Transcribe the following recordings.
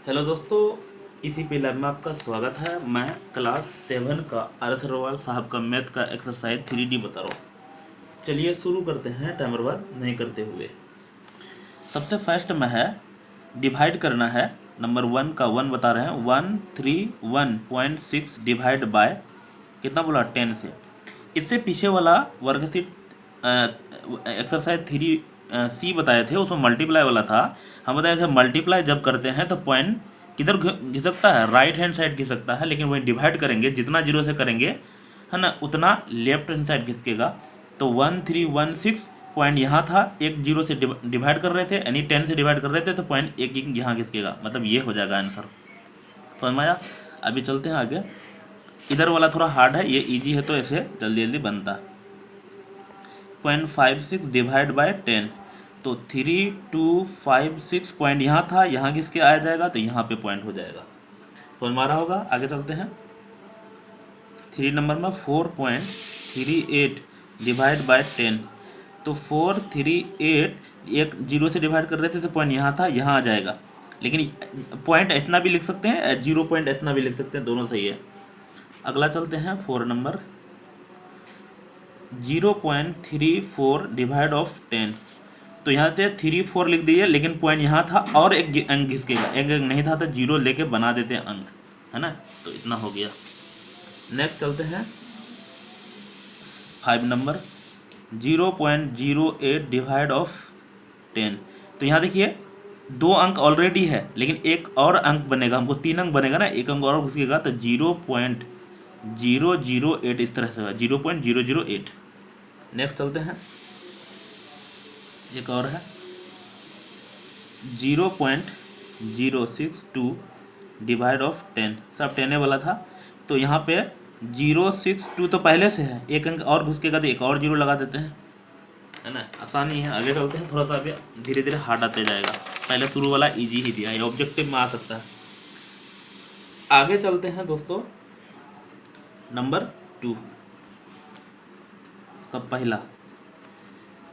Hello दोस्तों, इसी पे लैब में आपका स्वागत है। मैं क्लास 7 का आर.एस. अग्रवाल साहब का मैथ का एक्सरसाइज 3D बता रहा हूँ। चलिए शुरू करते हैं, टाइम बर्बाद नहीं करते हुए। सबसे फर्स्ट में है डिवाइड करना है। नंबर 1 का 1 बता रहे हैं, 131.6 डिवाइड बाय कितना बोला 10 से। इससे पीछे वाला वर्कशीट एक्सरसाइज 3C बताए थे, उसमें मल्टीप्लाई वाला था। हम बताए थे मल्टीप्लाई जब करते हैं तो पॉइंट किधर घिसकता है, राइट हैंड साइड घिसकता है, लेकिन वही डिवाइड करेंगे जितना जीरो से करेंगे है ना उतना लेफ्ट हैंड साइड घिसकेगा। तो 1316 पॉइंट यहाँ था, एक जीरो से डिवाइड कर रहे थे, यानी 10 से डिवाइड कर रहे थे, तो पॉइंट एक यहाँ घिसकेगा, मतलब ये हो जाएगा आंसर। समझ में आया? अभी चलते हैं आगे। इधर वाला थोड़ा हार्ड है, ये इजी है तो ऐसे जल्दी जल्दी बनता है। 0.56 डिवाइड बाय 10, तो 3256 पॉइंट यहाँ था, यहाँ किसके आ जाएगा, तो यहाँ पे पॉइंट हो जाएगा। समझ में आ रहा होगा? आगे चलते हैं। 3 नंबर में 4.38 डिवाइड बाय 10, तो 438 एक जीरो से डिवाइड कर रहे थे तो पॉइंट यहाँ था, यहाँ आ जाएगा। लेकिन पॉइंट इतना भी लिख सकते हैं, 0 पॉइंट इतना भी लिख सकते हैं, दोनों सही है। अगला चलते हैं 4 नंबर, 0.34 डिवाइड ऑफ 10, तो यहाँ से 34 लिख दिए, लेकिन पॉइंट यहाँ था और एक अंक घिसकेगा, एक अंक नहीं था तो जीरो लेके बना देते हैं अंक, है ना। तो इतना हो गया। नेक्स्ट चलते हैं 5 नंबर, 0.08 डिवाइड ऑफ 10, तो यहाँ देखिए 2 अंक ऑलरेडी है, लेकिन एक और अंक बनेगा, हमको 3 अंक बनेगा ना, एक अंक और घुसेगा, तो 0.008 इस तरह से होगा, 0.008। नेक्स्ट चलते हैं, एक और है 0.062 डिवाइड ऑफ 10, सब 10 वाला था, तो यहाँ पे 062 तो पहले से है, एक अंक और घुसकेगा तो एक और जीरो लगा देते हैं, है ना। आसानी है। आगे चलते हैं, थोड़ा सा अभी धीरे धीरे हार्ड आते जाएगा, पहले शुरू वाला इजी ही दिया, ये ऑब्जेक्टिव में आ सकता है। आगे चलते हैं दोस्तों, नंबर 2 का पहला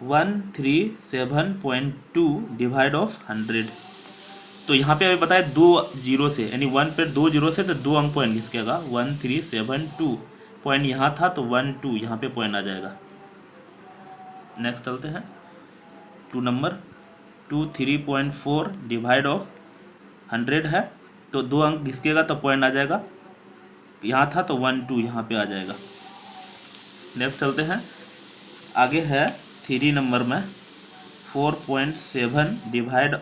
137.2 डिवाइड ऑफ 100, तो यहाँ पे अभी बताया 2 जीरो से, यानी 1 पे 2 जीरो से तो 2 अंक पॉइंट घिसकेगा, 1372 पॉइंट यहाँ था तो 12 यहाँ पे पॉइंट आ जाएगा। नेक्स्ट चलते हैं 2 नंबर, 23.4 डिवाइड ऑफ 100 है, तो 2 अंक घिसकेगा तो पॉइंट आ जाएगा, यहाँ था तो 12 यहाँ पे आ जाएगा। नेक्स्ट चलते हैं, आगे है 3 नंबर में 4.7 डिवाइड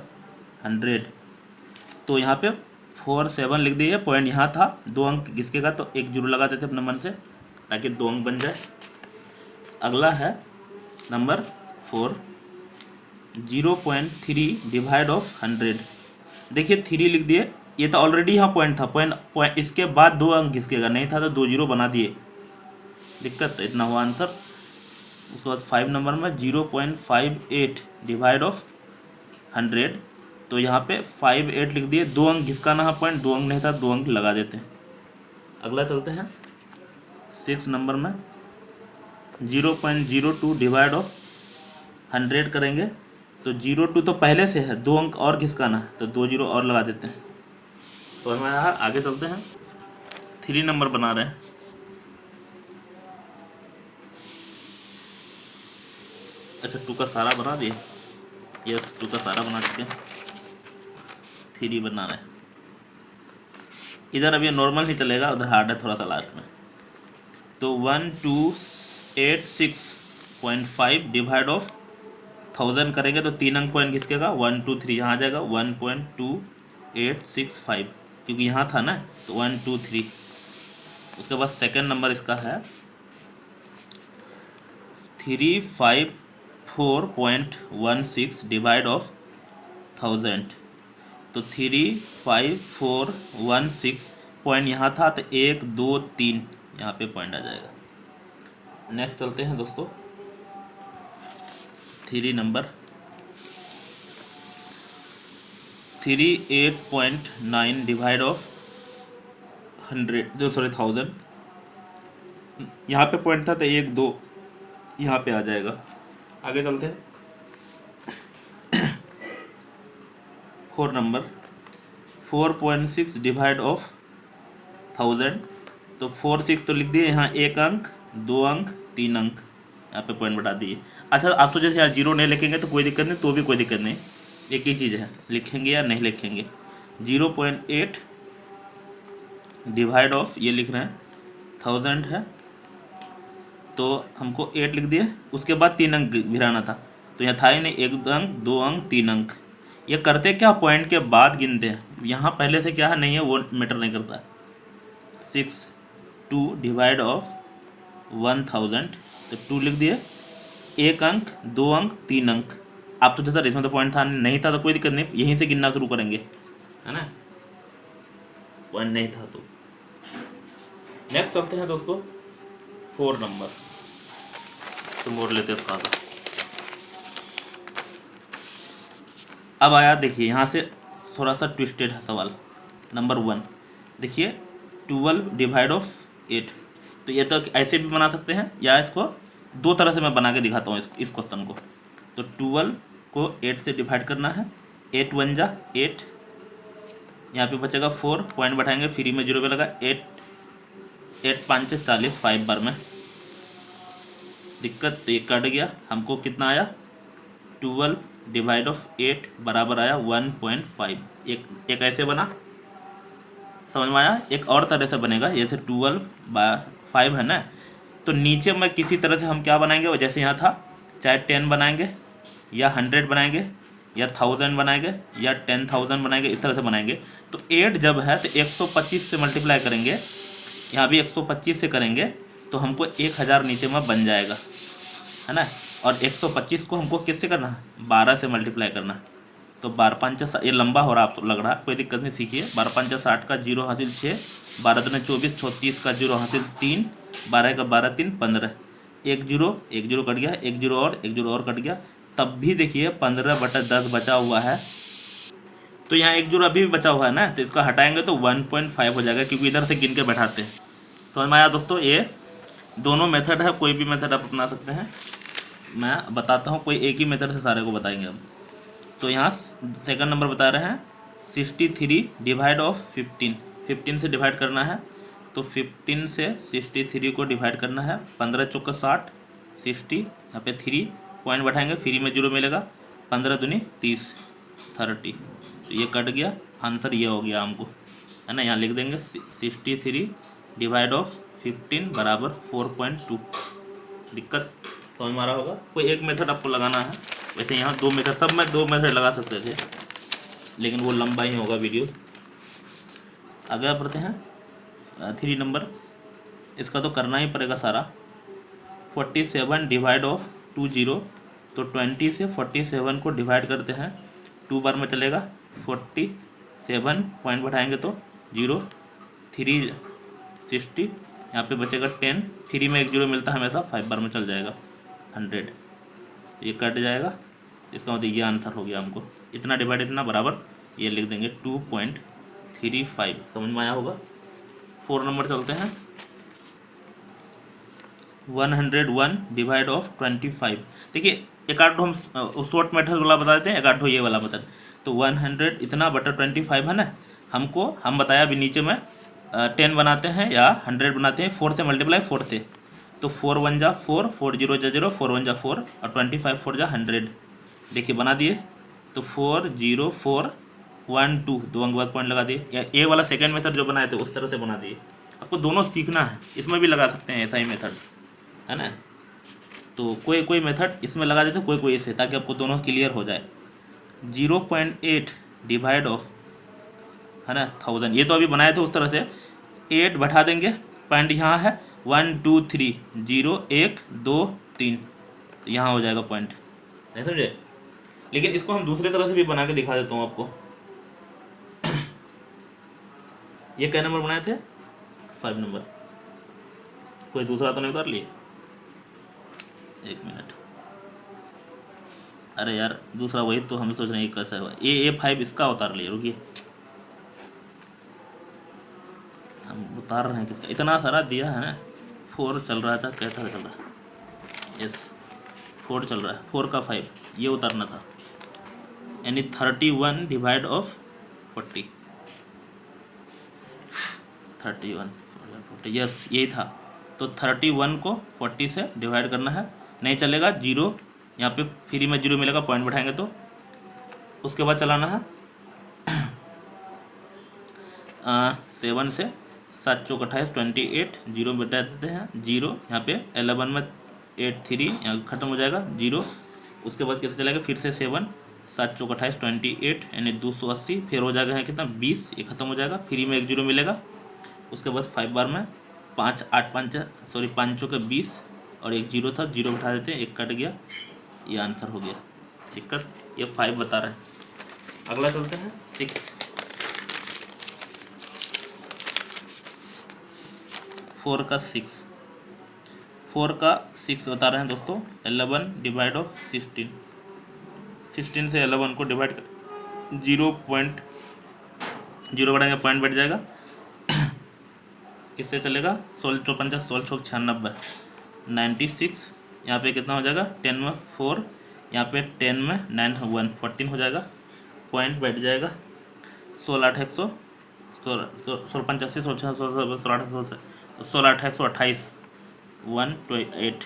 100, तो यहाँ पे 47 लिख दिए, पॉइंट यहाँ था, 2 अंक घिसकेगा तो एक जीरो लगा देते अपने मन से, ताकि 2 अंक बन जाए। अगला है नंबर 4, 0.3 डिवाइड ऑफ 100, देखिए 3 लिख दिए, ये तो ऑलरेडी यहाँ पॉइंट था, पॉइंट इसके बाद 2 अंक घिसकेगा, नहीं था तो 2 जीरो बना दिए, दिक्कत इतना हुआ आंसर। उसके बाद 5 नंबर में 0.58 डिवाइड ऑफ 100, तो यहाँ पे 58 लिख दिए, 2 अंक घिसकाना है पॉइंट, 2 अंक नहीं था 2 अंक लगा देते हैं। अगला चलते हैं 6 नंबर में 0.02 डिवाइड ऑफ 100 करेंगे, तो 02 तो पहले से है, 2 अंक और घिसकाना है तो 2 जीरो और लगा देते हैं। तो हमारा आगे चलते हैं, 3 नंबर बना रहे हैं। अच्छा 2 का सारा बना दिए, यस 2 का सारा बना चुके हैं, 3 बना रहे हैं। इधर अब ये नॉर्मल ही चलेगा, उधर हार्ड है थोड़ा सा लास्ट में। तो 1286.5 डिवाइड ऑफ 1000 करेंगे तो 3 अंक पॉइंट किसकेगा, 1 2 3 यहाँ आ जाएगा, 1.2865, क्योंकि यहाँ था ना तो 1 2 3। उसके बाद सेकेंड नंबर इसका है 354.16 डिवाइड ऑफ 1000, तो 35416 पॉइंट यहाँ था तो 1 2 3 यहाँ पे पॉइंट आ जाएगा। नेक्स्ट चलते हैं दोस्तों, 3 नंबर 38.9 डिवाइड ऑफ 1000, यहाँ पे पॉइंट था तो 1 2 यहाँ पे आ जाएगा। आगे चलते हैं 4 नंबर 4.6 डिवाइड ऑफ 1000, तो 4 6 तो लिख दिए यहाँ, एक अंक, दो अंक, तीन अंक, यहाँ पे पॉइंट बढ़ा दिए। अच्छा आप तो जैसे यार जीरो नहीं लिखेंगे तो कोई दिक्कत नहीं, तो भी कोई दिक्कत नहीं, एक ही चीज़ है, लिखेंगे या नहीं लिखेंगे। 0.8 डिवाइड ऑफ, ये लिख रहे हैं 1000 है, तो हमको 8 लिख दिए, उसके बाद तीन अंक गिराना था, तो यहाँ था ही नहीं, एक अंक, दो अंक, तीन अंक। ये करते क्या, पॉइंट के बाद गिनते हैं, यहाँ पहले से क्या है नहीं है वो मैटर नहीं करता। 2 डिवाइड ऑफ 1000, तो 2 लिख दिए, एक अंक, दो अंक, तीन अंक। आप तो जैसा इसमें तो पॉइंट था नहीं था तो कोई दिक्कत नहीं, यहीं से गिनना शुरू करेंगे, है ना, पॉइंट नहीं था तो। नेक्स्ट चलते हैं दोस्तों 4 नंबर, तो मोड़ लेते हैं उसका। अब आया देखिए, यहाँ से थोड़ा सा ट्विस्टेड है सवाल। नंबर 1 देखिए, 12 डिवाइड ऑफ 8, तो ये तो ऐसे भी बना सकते हैं, या इसको दो तरह से मैं बना के दिखाता हूँ इस क्वेश्चन को। तो 12 को 8 से डिवाइड करना है, 8 1 जा 8, यहाँ पे बचेगा 4, पॉइंट बैठाएंगे, फ्री में 0 पे लगा, 8 5 से 40, 5 बार में दिक्कत, तो ये कट गया। हमको कितना आया, 12 डिवाइड ऑफ 8 बराबर आया 1.5। एक ऐसे बना, समझ में आया। एक और तरह से बनेगा, जैसे 12/5 है ना, तो नीचे में किसी तरह से हम क्या बनाएंगे, वो जैसे यहाँ था, चाहे 10 बनाएंगे या 100 बनाएंगे या 1000 बनाएंगे या 10,000 बनाएंगे, इस तरह से बनाएंगे। तो 8 जब है तो 125 से मल्टीप्लाई करेंगे, यहाँ भी 125 से करेंगे, तो हमको 1000 नीचे में बन जाएगा, है ना। और 125 को हमको किससे करना है, 12 से मल्टीप्लाई करना है। तो 12 5 ये लंबा हो रहा, आप लग रहा, कोई दिक्कत नहीं, सीखिए। 12 5 60 का 0 हासिल 6, 12 दूनी 24, 34 का 0 हासिल 3, 12 का 12 3 15, एक जीरो कट गया, एक जीरो और कट गया, तब भी देखिए 15/10 बचा हुआ है। तो यहाँ एक जीरो अभी भी बचा हुआ है ना, तो इसका हटाएंगे तो 1.5 हो जाएगा, क्योंकि इधर से गिन के बैठाते हैं। तो समझ में आया दोस्तों, ये दोनों मेथड है, कोई भी मेथड आप अपना सकते हैं। मैं बताता हूँ, कोई एक ही मेथड से सारे को बताएंगे हम। तो यहाँ सेकंड नंबर बता रहे हैं 63 डिवाइड ऑफ 15 से डिवाइड करना है, तो 15 से 63 को डिवाइड करना है, 15 चौका 60, 60, यहाँ पे 3 पॉइंट बैठाएंगे, फ्री में 0 मिलेगा, 15 दूनी 30, 30, तो ये कट गया, आंसर ये हो गया हमको, है ना। यहाँ लिख देंगे 63 डिवाइड ऑफ 15 बराबर 4.2। दिक्कत समझ में आ रहा होगा। कोई एक मेथड आपको लगाना है, वैसे यहाँ दो मेथड, सब में दो मेथड लगा सकते थे, लेकिन वो लंबा ही होगा वीडियो। आगे बढ़ते हैं 3 नंबर, इसका तो करना ही पड़ेगा सारा। 47 डिवाइड ऑफ 20, तो 20 से 47 को डिवाइड करते हैं, 2 बार में चलेगा, 47 पॉइंट बढ़ाएंगे तो 0, 3 60, यहाँ पे बचेगा 10, फ्री में एक 0 मिलता है हमेशा, 5 बार में चल जाएगा 100, ये कट जाएगा। इसका मतलब ये आंसर हो गया हमको, इतना डिवाइड इतना बराबर, ये लिख देंगे 2.35। समझ में आया होगा। 4 नंबर चलते हैं, 101 डिवाइड ऑफ 25। देखिए एक आध हम शॉर्ट मेथड वाला बता देते हैं, एक आध ये वाला मेथड। तो 100 इतना बटा 25 है ना, हमको हम बताया अभी नीचे में 10 बनाते हैं या 100 बनाते हैं, 4 से मल्टीप्लाई 4 से, तो 4 1 जा 4, 4 0 जा 0, 4 1 जा 4, और 25 4 जा 100। देखिए बना दिए, तो 4 0 4 1 2, 2 अंक बाद पॉइंट लगा दिए, या ए वाला सेकंड मेथड जो बनाए थे उस तरह से बना दिए। आपको दोनों सीखना है, इसमें भी लगा सकते हैं ऐसा ही मेथड, है ना। तो कोई मेथड इसमें लगा देते, कोई ऐसे, ताकि आपको दोनों क्लियर हो जाए। 0.8 डिवाइड ऑफ, है ना, 1000, ये तो अभी बनाए थे उस तरह से, 8 बैठा देंगे, पॉइंट यहाँ है, 1 2 3 0 1 2 3, तो यहाँ हो जाएगा पॉइंट, नहीं समझे। लेकिन इसको हम दूसरे तरह से भी बना के दिखा देता हूँ आपको। ये क्या नंबर बनाए थे, 5 नंबर, कोई दूसरा तो नहीं उतार लिए, एक मिनट, अरे यार दूसरा वही तो हम सोच रहे हैं कैसा हुआ, A5 इसका उतार लिए, रुकिए हम उतार रहे हैं किसका, इतना सारा दिया है ना। 4 चल रहा था, कैसा चल रहा है, यस 4 चल रहा है, 4 का 5 ये उतारना था, यानी 31 डिवाइड ऑफ 40। 31 40, यस यही था। तो 31 को 40 से डिवाइड करना है, नहीं चलेगा जीरो, यहाँ पे फ्री में जीरो मिलेगा, पॉइंट बैठाएंगे तो। उसके बाद चलाना है 7 से 7 चौक 28 28, जीरो बैठा देते हैं, जीरो यहाँ पे 11 में 8 3 यहाँ खत्म हो जाएगा जीरो। उसके बाद कैसे चलेगा, फिर से 7 7 चौक 28 28 यानी 280, फिर हो जाएगा है कितना 20, ये खत्म हो जाएगा, फ्री में एक जीरो मिलेगा। उसके बाद 5 बार में 5 8 5 सॉरी 5 चौके 20 और एक जीरो था, जीरो बैठा देते हैं, एक कट गया, ये आंसर हो गया। दिक्कत ये 5 बता रहे हैं। अगला चलते हैं 6। 4 का 6, 4 का 6 बता रहे हैं दोस्तों। 11 डिवाइड ऑफ 16, 16 से 11 को डिवाइड कर 0.0 बढ़ाएंगे, पॉइंट बैठ जाएगा। किससे चलेगा, 16 चौक 50 16 चौक 96 96, यहाँ पे कितना हो जाएगा 10 में 4, यहाँ पे 10 में 9 1 14 हो जाएगा, पॉइंट बैठ जाएगा। 16 8 100 16 85 16 16 8 128 128,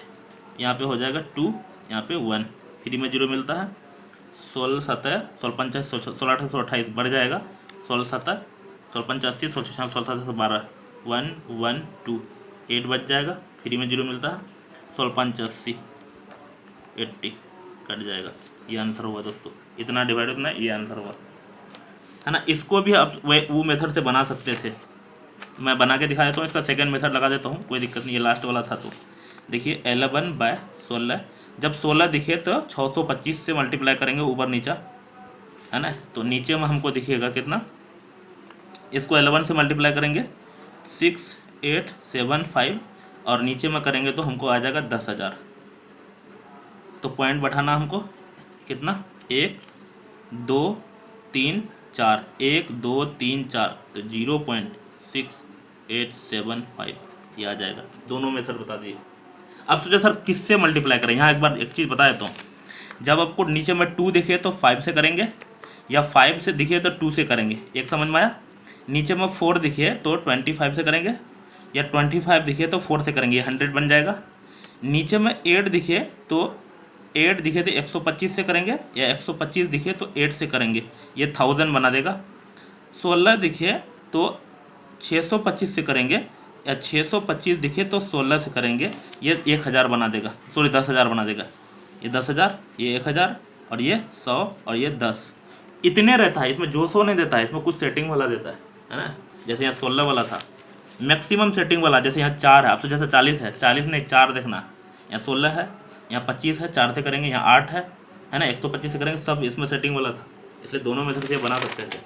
यहाँ पे हो जाएगा 2, यहाँ पे 1, फ्री में जीरो मिलता है। 16 7 16 85 16 8 128 बढ़ जाएगा, 16 7 16 85 16 16 7 12 1 1 2 8 बच जाएगा, फ्री में जीरो मिलता है। 16 85 80 कट जाएगा, ये आंसर हुआ दोस्तों। इतना डिवाइड उतना ये आंसर हुआ है ना। इसको भी आप वो मेथड से बना सकते थे, मैं बना के दिखा देता हूँ। इसका सेकंड मेथड लगा देता हूँ, कोई दिक्कत नहीं, ये लास्ट वाला था। तो देखिए 11/16, जब 16 दिखे तो 625 से मल्टीप्लाई करेंगे ऊपर नीचा, है ना। तो नीचे में हमको दिखेगा कितना, इसको 11 से मल्टीप्लाई करेंगे 6875 और नीचे में करेंगे तो हमको आ जाएगा 10,000। तो पॉइंट बैठाना हमको कितना, 1 2 3 4 1 2 3 4, तो 0.6875 ये आ जाएगा। दोनों मेथड बता दिए। अब सोचे सर किससे मल्टीप्लाई करें, यहाँ एक बार एक चीज़ बता देता हूँ। जब आपको नीचे में 2 दिखे तो 5 से करेंगे, या 5 से दिखे तो 2 से करेंगे, एक समझ में आया। नीचे में 4 दिखे तो 25 से करेंगे, या 25 दिखे तो 4 से करेंगे, 100 बन जाएगा। नीचे में 8 दिखे तो 8 दिखे तो 125 से करेंगे, या 125 दिखे तो 8 से करेंगे, ये 1000 बना देगा। 16 दिखे तो 625 से करेंगे, या 625 दिखे तो 16 से करेंगे, ये 1000 बना देगा, सॉरी 10,000 बना देगा। ये 10,000, ये 1000 और ये 100 और ये 10, इतने रहता है। इसमें जो 100 नहीं देता है, इसमें कुछ सेटिंग वाला देता है ना। जैसे यहाँ 16 वाला था मैक्सिमम सेटिंग वाला, जैसे यहाँ 4 है, आपसे जैसे 40 है, 40 नहीं 4 देखना, यहाँ 16 है, यहाँ 25 है, 4 से करेंगे, यहाँ 8 है ना, 125 से करेंगे, सब इसमें सेटिंग वाला था। इसलिए दोनों में से बना सकते थे।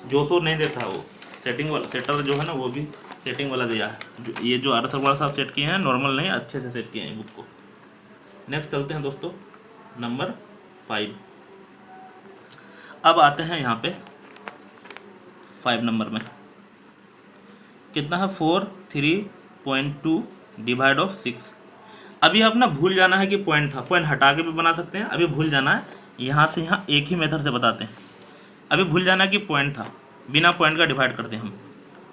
जो 100 नहीं देता है वो सेटिंग वाला, सेटर जो है ना वो भी सेटिंग वाला दिया है। ये जो आर वाला साहब सेट किए हैं, नॉर्मल नहीं, अच्छे से सेट किए हैं बुक को। नेक्स्ट चलते हैं दोस्तों नंबर 5। अब आते हैं यहाँ पे 5 नंबर में कितना है, 43.2 डिवाइड ऑफ 6। अभी आप ना भूल जाना है कि पॉइंट था, पॉइंट हटा के भी बना सकते हैं। अभी भूल जाना है, यहाँ से यहाँ एक ही मेथड से बताते हैं। अभी भूल जाना है कि पॉइंट था, बिना पॉइंट का डिवाइड करते हैं हम।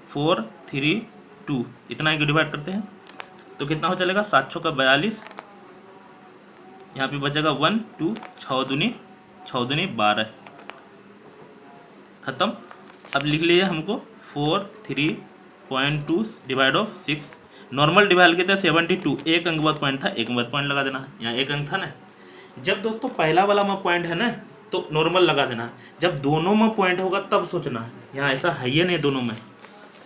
4 3 2 इतना ही डिवाइड करते हैं तो कितना हो चलेगा, 7 6 का 42, यहाँ पे बचेगा 1 2 6 दूनी 12 खत्म। अब लिख लीजिए हमको 43.2 डिवाइड ऑफ 6। नॉर्मल डिवाइड किया था 72, एक अंक बाद पॉइंट था, एक बाद पॉइंट लगा देना। यहाँ एक अंक था ना, जब दोस्तों पहला वाला में पॉइंट है ना तो नॉर्मल लगा देना। जब दोनों में पॉइंट होगा तब सोचना है, यहाँ ऐसा है ही नहीं दोनों में।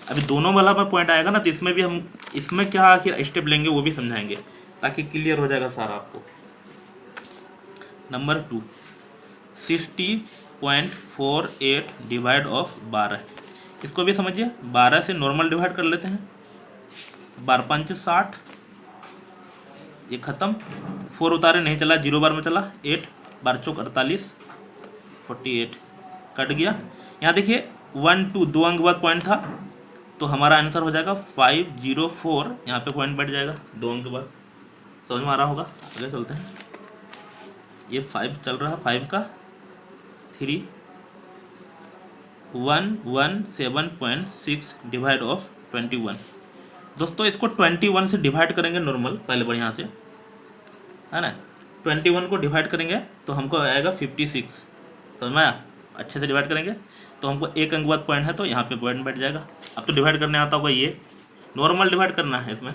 अभी दोनों वाला में पॉइंट आएगा ना तो इसमें भी हम इसमें क्या आखिर स्टेप लेंगे वो भी समझाएंगे, ताकि क्लियर हो जाएगा सारा आपको। Number 2 60.48 divide of 12। इसको भी समझिए, 12 से नॉर्मल डिवाइड कर लेते हैं। 12 5 60, ये खत्म। 4 उतारे नहीं चला, 0 बार में चला। 8 12 चौक 48 48 कट गया। यहाँ देखिए 1 2 2 अंक बाद पॉइंट था, तो हमारा आंसर हो जाएगा 504। यहाँ पे पॉइंट बैठ जाएगा 2 अंक बाद। समझ में आ रहा होगा। आगे चलते हैं। ये 5 चल रहा है, 5 का 3 117.6 डिवाइड ऑफ 21। दोस्तों इसको 21 से डिवाइड करेंगे नॉर्मल, पहले बढ़िया से, है ना। 21 को डिवाइड करेंगे तो हमको आएगा 56, तो मैं अच्छे से डिवाइड करेंगे तो हमको एक अंक बाद पॉइंट है तो यहाँ पे पॉइंट बैठ जाएगा। अब तो डिवाइड करने आता होगा, ये नॉर्मल डिवाइड करना है इसमें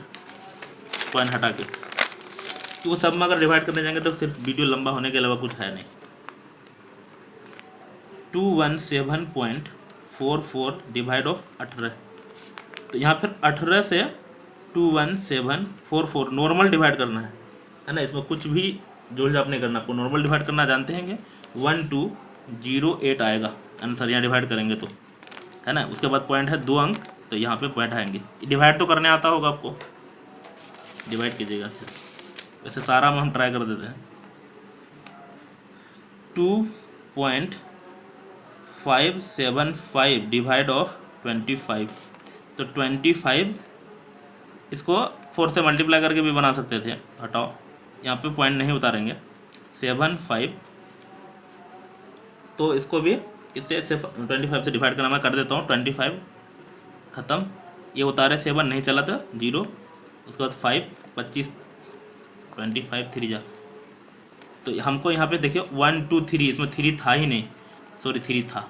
पॉइंट हटा के, तो वो सब में अगर डिवाइड करने जाएंगे तो सिर्फ वीडियो लंबा होने के अलावा कुछ है नहीं। 217.44 डिवाइड ऑफ 18, तो यहाँ फिर 18 से 21744 नॉर्मल डिवाइड करना है ना। इसमें कुछ भी जोड़ जाप नहीं करना, आपको नॉर्मल डिवाइड करना जानते हैं। 1208 आएगा आंसर, यहाँ डिवाइड करेंगे तो, है ना। उसके बाद पॉइंट है 2 अंक, तो यहाँ पे पॉइंट आएंगे। डिवाइड तो करने आता होगा आपको, डिवाइड कीजिएगा अच्छे से। वैसे सारा में हम ट्राई कर देते हैं। 2.575 डिवाइड ऑफ 25, तो 25 इसको 4 से मल्टीप्लाई करके भी बना सकते थे, हटाओ यहाँ पे पॉइंट नहीं उतारेंगे। 75, तो इसको भी इससे 25 से डिवाइड करना मैं कर देता हूँ। 25 ख़त्म, ये उतारे 7 नहीं चला था 0, उसके बाद 5 25 25 3 जा, तो हमको यहाँ पे देखिए 1 2 3, इसमें 3 था ही नहीं, सॉरी 3 था,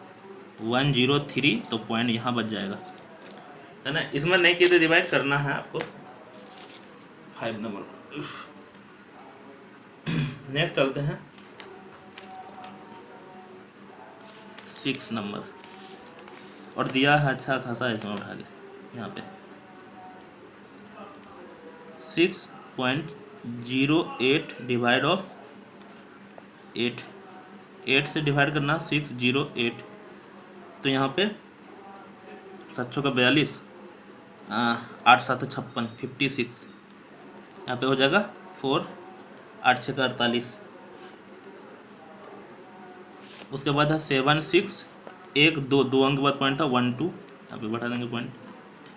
103, तो पॉइंट यहाँ बच जाएगा, है ना। इसमें नहीं किए तो डिवाइड करना है आपको 5 नंबर। नेक्स्ट चलते हैं 6 नंबर, और दिया है अच्छा खासा, इसमें उठा के यहाँ पे 6.08 डिवाइड ऑफ 8 से डिवाइड करना 608, तो यहाँ पे 7 का 42, 8 7 56, 56 यहाँ पे हो जाएगा 4, 8 6 का 48। उसके बाद है 7 6 1 2, 2 अंक बाद पॉइंट था 1 2, यहाँ पे बढ़ा देंगे पॉइंट,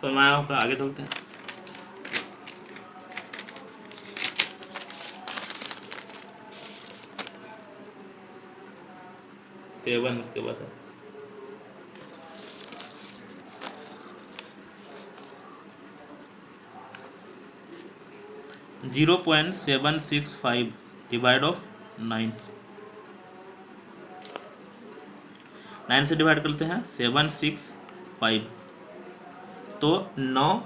तो मैं आगे चलते हैं। 7 उसके बाद है 0.765 डिवाइड ऑफ 9, 9 से डिवाइड करते हैं 765, तो 9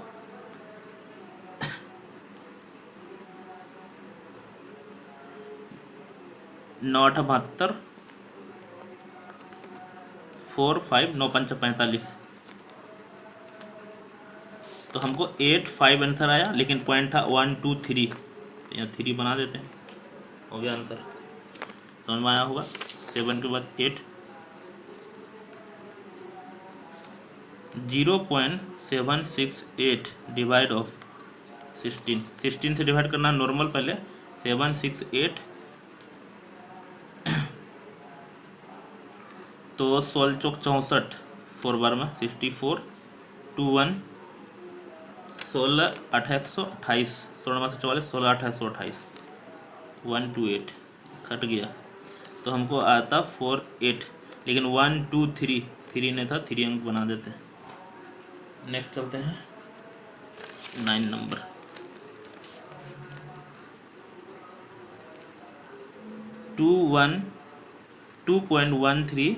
9 8 72, 4 5 9 5 45, तो हमको 8 5 आंसर आया, लेकिन पॉइंट था 1 2 3, तो यहाँ 3 बना देते हैं, हो गया आंसर, समझ में आया होगा। 7 के बाद 8, 0.768 डिवाइड ऑफ 16, 16 से डिवाइड करना नॉर्मल, पहले 768, तो 16 चौक 64, 4 बार में 64, 2 1 16 8 128, 16 से 44, 16 8 128, 128 कट गया, तो हमको आता 4 8, लेकिन 1 2 3 3 नहीं था, 3 अंक बना देते हैं। नेक्स्ट चलते हैं 9 नंबर, 2.13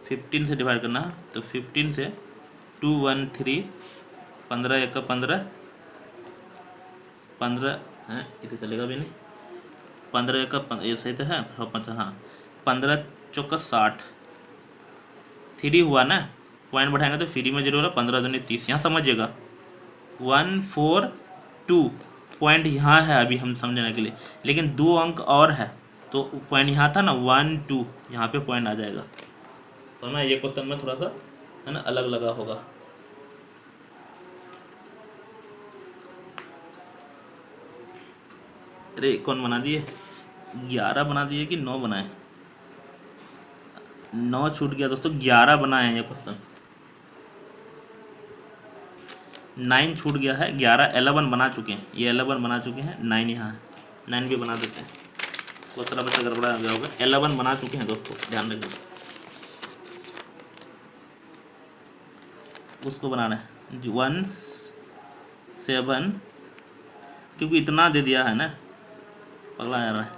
15 से डिवाइड करना, तो 15 से 213, 15 1 का 15 है, इधर चलेगा भी नहीं, 15 1 का ये सही तो है, 5 हाँ, 15 चौका 60, 3 हुआ ना, पॉइंट बढ़ाएंगे तो फ्री में 0 हो रहा, 15 दूनी 30, यहाँ समझिएगा 142 पॉइंट यहाँ है अभी हम समझने के लिए, लेकिन 2 अंक और है, तो पॉइंट यहाँ था ना 1 2, यहाँ पे पॉइंट आ जाएगा, तो ना ये क्वेश्चन में थोड़ा सा है ना अलग लगा होगा। अरे कौन बना दिए, 11 बना दिए कि 9 बनाए, 9 छूट गया दोस्तों, 11 बनाए हैं ये क्वेश्चन, 9 छूट गया है, 11 11 बना चुके हैं, ये 11 बना चुके हैं, 9 यहाँ है, 9 भी बना देते हैं, सोच रहा बच्चा गड़बड़ा गया होगा, 11 बना चुके हैं दोस्तों, ध्यान रखिए, उसको बनाना है 17, क्योंकि इतना दे दिया है ना, पगला जा रहा है।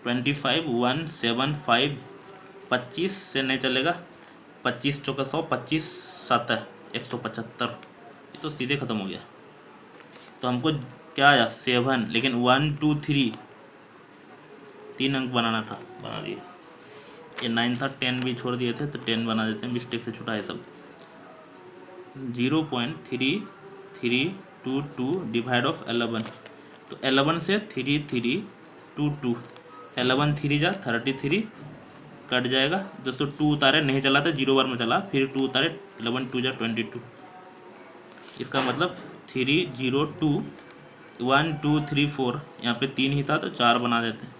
25, 175, 25 से नहीं चलेगा, 25 चौका 100, 25 7 175, ये तो सीधे ख़त्म हो गया। तो हमको क्या आया 7, लेकिन 1 2 3 3 अंक बनाना था, बना दिए। ये 9 था, 10 भी छोड़ दिए थे तो 10 बना देते हैं, मिस्टेक से छुटा है सब। 0.3322 डिवाइड ऑफ 11, तो 11 से 3322, 11 3 जा 33 कट जाएगा दोस्तों। 2 उतारे नहीं चला था, 0 बार में चला, फिर 2 उतारे, 11 2 जा 22, इसका मतलब 302 1 2 3 4, यहाँ पे 3 ही था तो 4 बना देते हैं।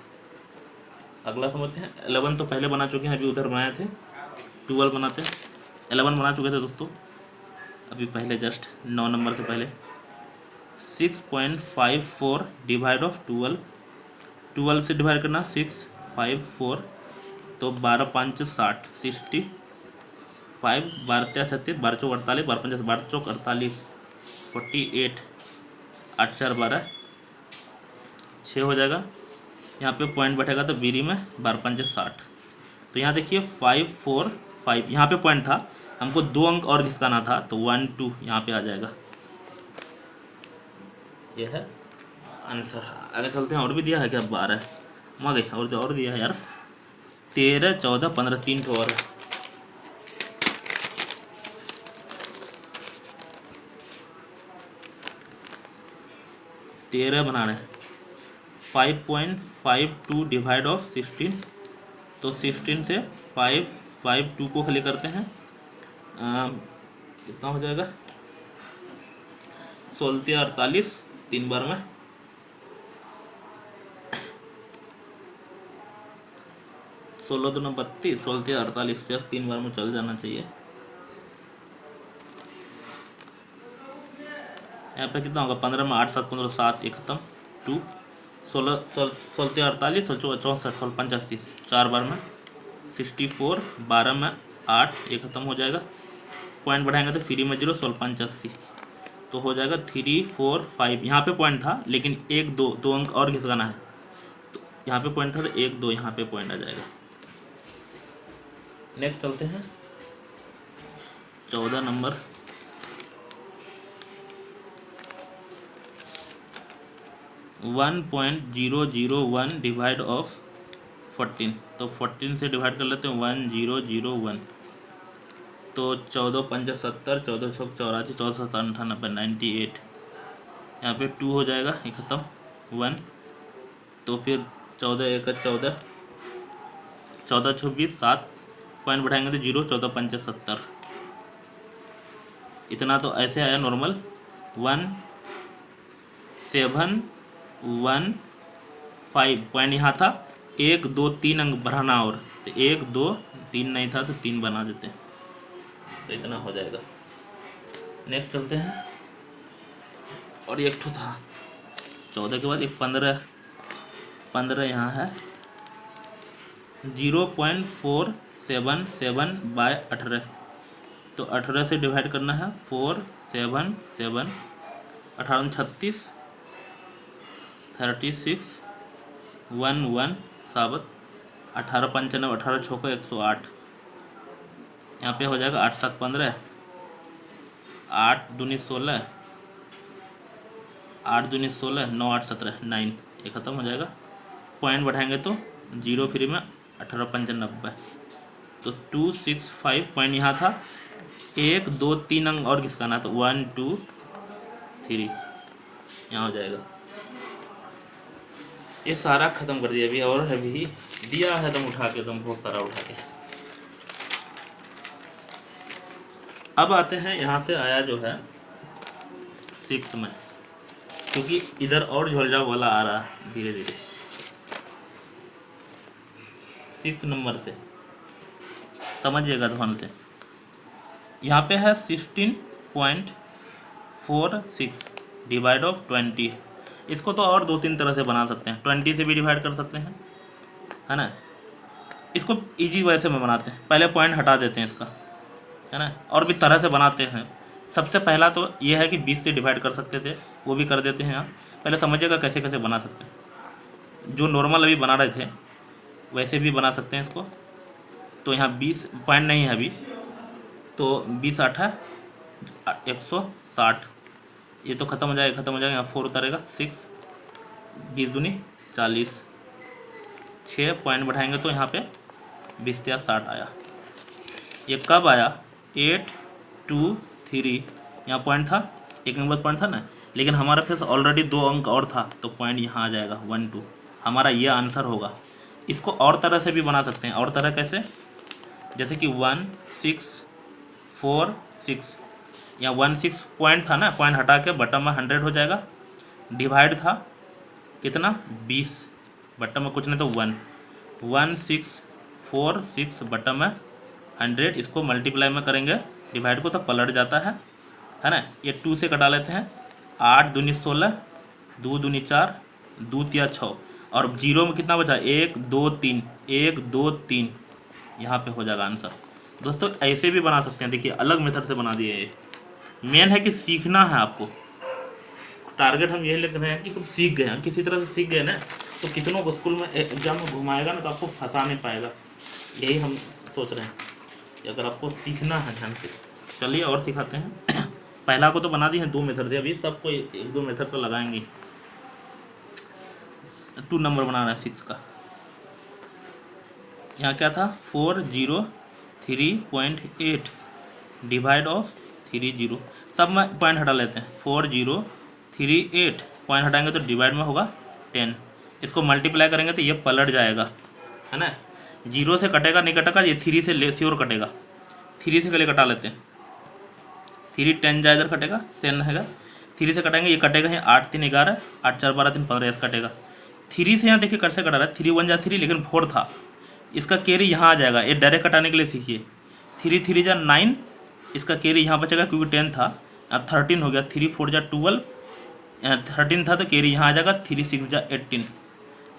अगला समझते हैं। 11 तो पहले बना चुके हैं, अभी उधर बनाए थे। 12 बनाते हैं। 11 बना चुके थे दोस्तों अभी पहले, जस्ट 9 नंबर से पहले। 6.54 डिवाइड ऑफ 12, 12 से डिवाइड करना 654, तो 12 5 60, 65, 12 36, 12 चौक 48, 12 5 12 चौक 48, 48, 8 4 12, 6 हो जाएगा। यहाँ पे पॉइंट बैठेगा तो बीरी में 12 5 60, तो यहाँ देखिए 5 4 5, यहाँ पे पॉइंट था, हमको 2 अंक और घिसकाना था, तो 1 2 यहाँ पे आ जाएगा। यह है आंसर। आगे चलते हैं। और भी दिया है क्या? 12 मगे और जो और दिया है यार, 13 14 15, 3 ठो और है। तेरह बना रहे हैं। 5.52 डिवाइड ऑफ 16, तो 16 से 552 को खाली करते हैं, कितना हो जाएगा? 16 48, 3 बार में 16 2 32, 16 48, 3 बार में चल जाना चाहिए। यहाँ पे कितना होगा? 15 में 8 7 15 7, ये खत्म। 2 16 16 48, 64 64 85, 4 बार में 64, 12 में 8, ये खत्म हो जाएगा। पॉइंट बढ़ाएंगे तो फ्री में 0, 16 85, तो हो जाएगा 3 4 5। यहाँ पे पॉइंट था लेकिन 1 2 2 अंक और घिसकाना है, तो यहाँ पे पॉइंट था तो 1 2 यहाँ पे पॉइंट आ जाएगा। नेक्स्ट चलते हैं 14 नंबर। 1.001 डिवाइड ऑफ 14, तो 14 से डिवाइड कर लेते हैं 1001, तो 14 5 70, 14 6 84, 14 7 98, 98, यहाँ पे 2 हो जाएगा, ये खत्म। 1, तो फिर 14 1 14, 14 26 7, पॉइंट बढ़ाएंगे तो 0, 14 5 70, इतना तो ऐसे आया नॉर्मल। 1 7 1 5, पॉइंट यहाँ था, 1 2 3 अंक बढ़ाना, और तो 1 2 3 नहीं था तो 3 बना देते हैं, तो इतना हो जाएगा। नेक्स्ट चलते हैं। और एक ठो था 14 के बाद एक 15, 15 यहाँ है। 0.477 बाय 18, तो 18 से डिवाइड करना है 4 7 7, 18 36, 36 1 1 7, 18 95, 18 6 108, यहाँ पे हो जाएगा 8 7 15, 8 दूनी 16, 8 दूनी 16, 9 8 17 9, ये खत्म हो जाएगा। पॉइंट बढ़ाएंगे तो 0 फ्री में 18 95, तो 2 6 5, पॉइंट यहाँ था, 1 2 3 अंक और घिसकाना, तो 1 2 3 यहाँ हो जाएगा। ये सारा खत्म कर दिया अभी, और अभी दिया है तुम उठा के, तुम बहुत सारा उठा के। अब आते हैं, यहाँ से आया जो है 6 में, क्योंकि इधर और झोलझाव वाला आ रहा है धीरे धीरे। 6 नंबर से समझिएगा ध्यान से। यहाँ पे है 16.46 डिवाइड ऑफ 20, इसको तो और 2-3 तरह से बना सकते हैं। 20 से भी डिवाइड कर सकते हैं, है ना। इसको इजी वैसे में बनाते हैं, पहले पॉइंट हटा देते हैं इसका, है ना, और भी तरह से बनाते हैं। सबसे पहला तो ये है कि 20 से डिवाइड कर सकते थे, वो भी कर देते हैं यहाँ। पहले समझिएगा कैसे कैसे बना सकते हैं। जो नॉर्मल अभी बना रहे थे वैसे भी बना सकते हैं इसको। तो यहाँ 20 पॉइंट नहीं है अभी, तो 20 8 160, ये तो ख़त्म हो जाएगा, ख़त्म हो जाएगा। यहाँ 4 उतारेगा 6, 20 दूनी 40, 6 पॉइंट बढ़ाएंगे तो यहाँ पे 20 या 60 आया। ये कब आया? 8 2 3, यहाँ पॉइंट था, एक नंबर पॉइंट था ना, लेकिन हमारे पास ऑलरेडी 2 अंक और था, तो पॉइंट यहाँ आ जाएगा 1 2, हमारा ये आंसर होगा। इसको और तरह से भी बना सकते हैं। और तरह कैसे? जैसे कि 1 6 4 6, यहाँ 1 6 पॉइंट था ना, पॉइंट हटा के बटन में 100 हो जाएगा। डिवाइड था कितना? 20, बटन में कुछ नहीं तो 1 1 6 4 6 बटन में 100। इसको मल्टीप्लाई में करेंगे डिवाइड को तो पलट जाता है ना। ये 2 से कटा लेते हैं, 8 दूनी 16, 2 दूनी 4, 2 तिया 6, और जीरो में कितना बचा? 1 2 3, 1 2 3, यहाँ पे हो जाएगा आंसर। दोस्तों ऐसे भी बना सकते हैं, देखिए अलग मेथड से बना दिए। ये मेन है कि सीखना है आपको। टारगेट हम यही लिख रहे हैं कि तुम सीख गए हैं, किसी तरह से सीख गए ना, तो कितनों को स्कूल में एग्जाम में घुमाएगा ना तो आपको फंसा नहीं पाएगा। यही हम सोच रहे हैं कि अगर आपको सीखना है ध्यान से। चलिए और सिखाते हैं। पहला को तो बना दी है, 2 मेथड थे, अभी सबको 1-2 मेथड तो लगाएंगे। 2 नंबर बनाना है 6 का। यहाँ क्या था? 403.8 डिवाइड ऑफ 30, सब में पॉइंट हटा लेते हैं। 4038 पॉइंट हटाएंगे तो डिवाइड में होगा 10। इसको मल्टीप्लाई करेंगे तो ये पलट जाएगा, है ना। 0 से कटेगा नहीं कटेगा, ये 3 से ले श्योर कटेगा। 3 से पहले कटा लेते हैं। 3 10 जा इधर कटेगा, 10 रहेगा। 3 से कटेंगे, ये कटेगा है 8 3 11, 8 4 12 3 15, ऐसे कटेगा। 3 से यहाँ देखिए कट से कटा रहा है, 3 1 जा 3, लेकिन 4 था, इसका कैरी यहाँ आ जाएगा। ये डायरेक्ट कटाने के लिए सीखिए। 3 3 जा 9, इसका कैरी यहाँ बचेगा क्योंकि 10 था। अब 13 हो गया, 3 4 जा 12, 13 था तो कैरी यहाँ आ जाएगा। 3 6 जा 18,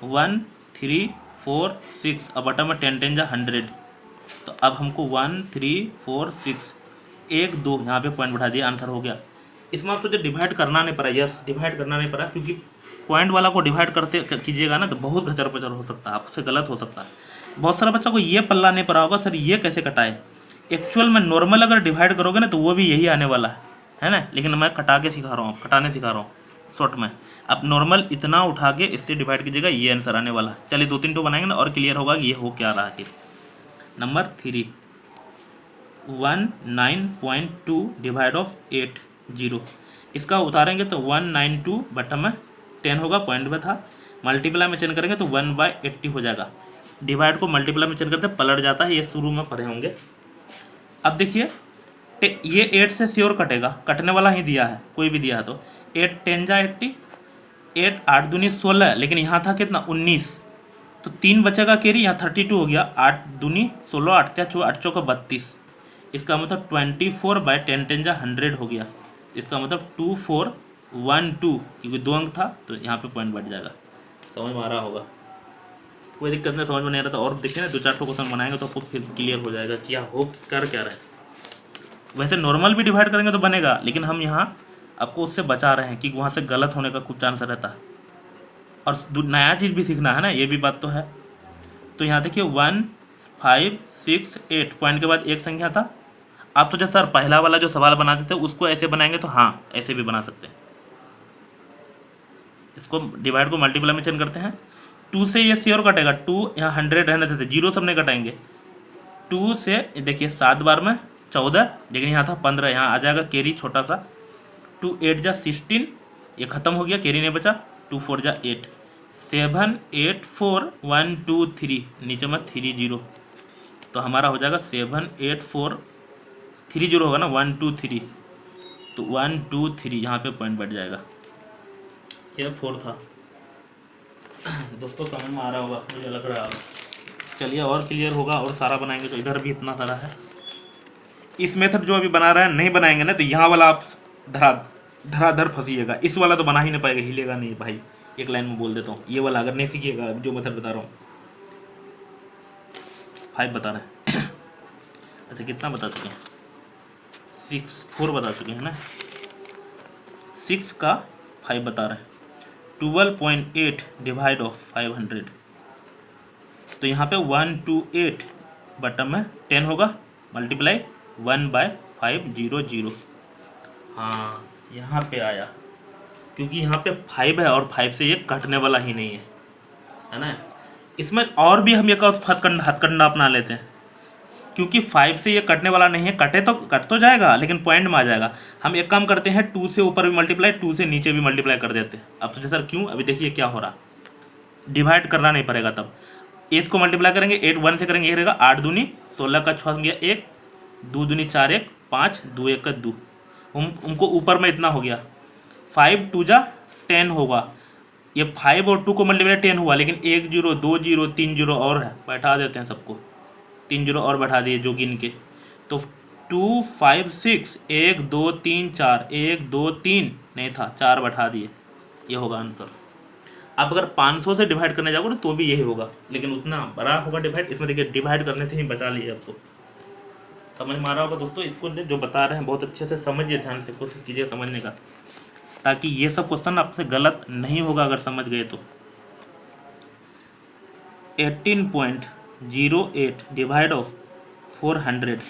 1 3 4 6, अब बटन में 10 10 जा 100। तो अब हमको 1 3 4 6 1 2 यहाँ पे पॉइंट बढ़ा दिया, आंसर हो गया। इसमें आपको जो डिवाइड करना नहीं पड़ा, यस डिवाइड करना नहीं पड़ा, क्योंकि पॉइंट वाला को डिवाइड करते कीजिएगा ना तो बहुत घचर पचर हो सकता है, आपसे गलत हो सकता है। बहुत सारा बच्चों को ये पल्ला नहीं पड़ा होगा, सर ये कैसे कटाए। एक्चुअल में नॉर्मल अगर डिवाइड करोगे ना तो वो भी यही आने वाला है ना, लेकिन मैं कटा के सिखा रहा हूँ, कटाने सिखा रहा हूँ शॉर्ट में। आप नॉर्मल इतना उठा के इससे डिवाइड कीजिएगा, ये आंसर आने वाला। चलिए 2-3 टू बनाएंगे ना और क्लियर होगा कि ये हो क्या रहा है। नंबर 3, 19.2 डिवाइड ऑफ 80, इसका उतारेंगे तो 192 बटन में 10 होगा, पॉइंट में था। मल्टीप्लाई में चेंज करेंगे तो 1/80 हो जाएगा। डिवाइड को मल्टीप्लाई में चेंज करते पलट जाता है, ये शुरू में पढ़े होंगे। अब देखिए ये 8 से श्योर कटेगा, कटने वाला ही दिया है, कोई भी दिया है तो 8 10 जा 80, 8 8 दूनी 16, लेकिन यहाँ था कितना 19, तो 3 बचेगा कैरी, यहाँ 32 हो गया। 8 दूनी 16, 8 4 8 चौका 32, इसका मतलब 24/10 10 जा 100 हो गया। इसका मतलब 2412, क्योंकि 2 अंक था तो यहाँ पे पॉइंट बढ़ जाएगा। समझ में आ रहा होगा, कोई दिक्कत नहीं। समझ में नहीं आ रहा था और देखिए ना 2-4 क्वेश्चन बनाएंगे तो आपको फिर क्लियर हो जाएगा कि हो कर क्या रहे। वैसे नॉर्मल भी डिवाइड करेंगे तो बनेगा, लेकिन हम यहाँ आपको उससे बचा रहे हैं कि वहाँ से गलत होने का कुछ चांस रहता है, और नया चीज़ भी सीखना है ना, ये भी बात तो है। तो यहाँ देखिए 1 5 6 8 पॉइंट के बाद एक संख्या था। आप सोचे सर पहला वाला जो सवाल बनाते थे उसको ऐसे बनाएंगे, तो हाँ ऐसे भी बना सकते हैं। इसको डिवाइड को मल्टीप्लाई में चेंज करते हैं। 2 से ये श्योर कटेगा, 2 यहाँ 100 रहने देते, 0 सब नहीं कटाएंगे। 2 से देखिए 7 बार में 14, लेकिन यहाँ था 15, यहाँ आ जाएगा कैरी छोटा सा। 2 8 जा 16, ये खत्म हो गया, कैरी नहीं बचा। 2 4 जा 8, 7 8 4 1 2 3, नीचे में 3 0, तो हमारा हो जाएगा 7 8 4 3 0 होगा ना, 1 2 3, तो 1 2 3 यहाँ पे पॉइंट बढ़ जाएगा। ये 4 था। दोस्तों समझ में आ रहा होगा, मुझे लग रहा है। चलिए और क्लियर होगा, और सारा बनाएंगे तो इधर भी इतना सारा है। इस मेथड जो अभी बना रहा है नहीं बनाएंगे ना तो यहाँ वाला आप धराधर फंसीएगा। इस वाला तो बना ही नहीं पाएगा, हिलेगा नहीं भाई। एक लाइन में बोल देता हूँ, ये वाला अगर नहीं सीखिएगा जो मेथड बता रहा हूँ। 5 बता रहे हैं। अच्छा कितना बता चुके हैं? 6 4 बता चुके हैं ना, 6 का 5 बता रहे हैं। 12.8 डिवाइड ऑफ 500, तो यहाँ पे 128 बटन में 10 होगा, मल्टीप्लाई 1/500। हाँ यहाँ पे आया, क्योंकि यहाँ पे 5 है और 5 से ये कटने वाला ही नहीं है ना। इसमें और भी हम एक हथकंडा अपना लेते हैं, क्योंकि 5 से ये कटने वाला नहीं है, कट तो जाएगा लेकिन पॉइंट में आ जाएगा। हम एक काम करते हैं, 2 से ऊपर भी मल्टीप्लाई, 2 से नीचे भी मल्टीप्लाई कर देते हैं। अब सोचिए सर क्यों, अभी देखिए क्या हो रहा, डिवाइड करना नहीं पड़ेगा तब। इसको मल्टीप्लाई करेंगे 8 1 से करेंगे, ये रहेगा 8 दूनी 16 का 6 गया 1, 2 दूनी 4 1 5 2 1 का 2, उनको ऊपर में इतना हो गया। 5 2 जा 10 होगा, ये 5 और 2 को मल्टीप्लाई 10 हुआ, लेकिन 1 0 2 0 3 0 और है, बैठा देते हैं सबको, 3 0 और बैठा दिए जो गिन के, तो 2 5 6 1 2 3 4 1 2 3 नहीं था 4 बैठा दिए, ये होगा आंसर। अब अगर 500 से डिवाइड करने जाओगे तो भी यही होगा, लेकिन उतना बड़ा होगा डिवाइड। इसमें देखिए डिवाइड करने से ही बचा लिए, आपको समझ में आ रहा होगा दोस्तों। इसको जो बता रहे हैं बहुत अच्छे से समझिए, ध्यान से कोशिश कीजिए समझने का, ताकि ये सब क्वेश्चन आपसे गलत नहीं होगा अगर समझ गए तो। 18.08 डिवाइड ऑफ 400,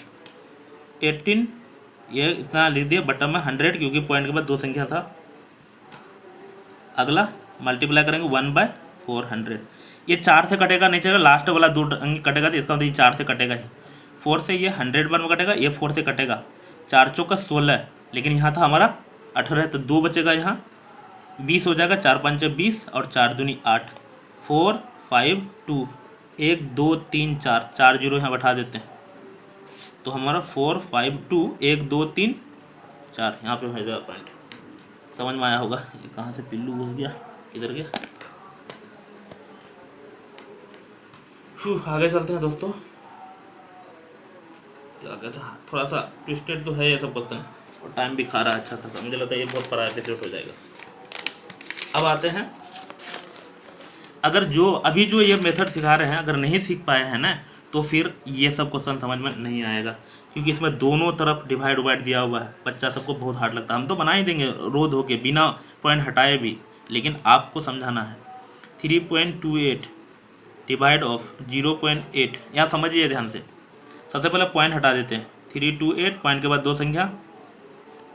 18 ये इतना लिख दिया, बटन में 100 क्योंकि पॉइंट के बाद 2 संख्या था। अगला मल्टीप्लाई करेंगे 1/400, ये 4 से कटेगा नहीं चलेगा, लास्ट वाला 2 अंक कटेगा, तो इसका मतलब ये 4 से कटेगा ही। 4 से ये 100 बार में कटेगा, ये 4 से कटेगा, 4 चौका 16, लेकिन यहाँ था हमारा 18, तो 2 बचेगा, यहाँ 20 हो जाएगा, 4 5 20 और 4 दूनी 8, 4 5 2 1 2 3 4 4 जीरो यहाँ बैठा देते हैं, तो हमारा 4 5 2 1 2 3 4 यहाँ पे हो जाएगा पॉइंट। समझ में आया होगा। ये कहाँ से पिल्लू घुस गया, किधर गया। आगे चलते हैं दोस्तों। क्या कहते हैं, थोड़ा सा ट्विस्टेड तो है ये सब क्वेश्चन, और टाइम भी खा रहा है अच्छा खासा, मुझे लगता है ये बहुत प्रायोरिटी हो जाएगा। अब आते हैं, अगर जो अभी जो ये मेथड सिखा रहे हैं अगर नहीं सीख पाए हैं ना, तो फिर ये सब क्वेश्चन समझ में नहीं आएगा, क्योंकि इसमें दोनों तरफ डिवाइड वाइड दिया हुआ है। बच्चा सबको बहुत हार्ड लगता है, हम तो बना ही देंगे रो धो के बिना पॉइंट हटाए भी, लेकिन आपको समझाना है। 3.28 डिवाइड ऑफ 0.8, यहाँ समझिए ध्यान से। सबसे पहले पॉइंट हटा देते हैं, 328 पॉइंट के बाद 2 संख्या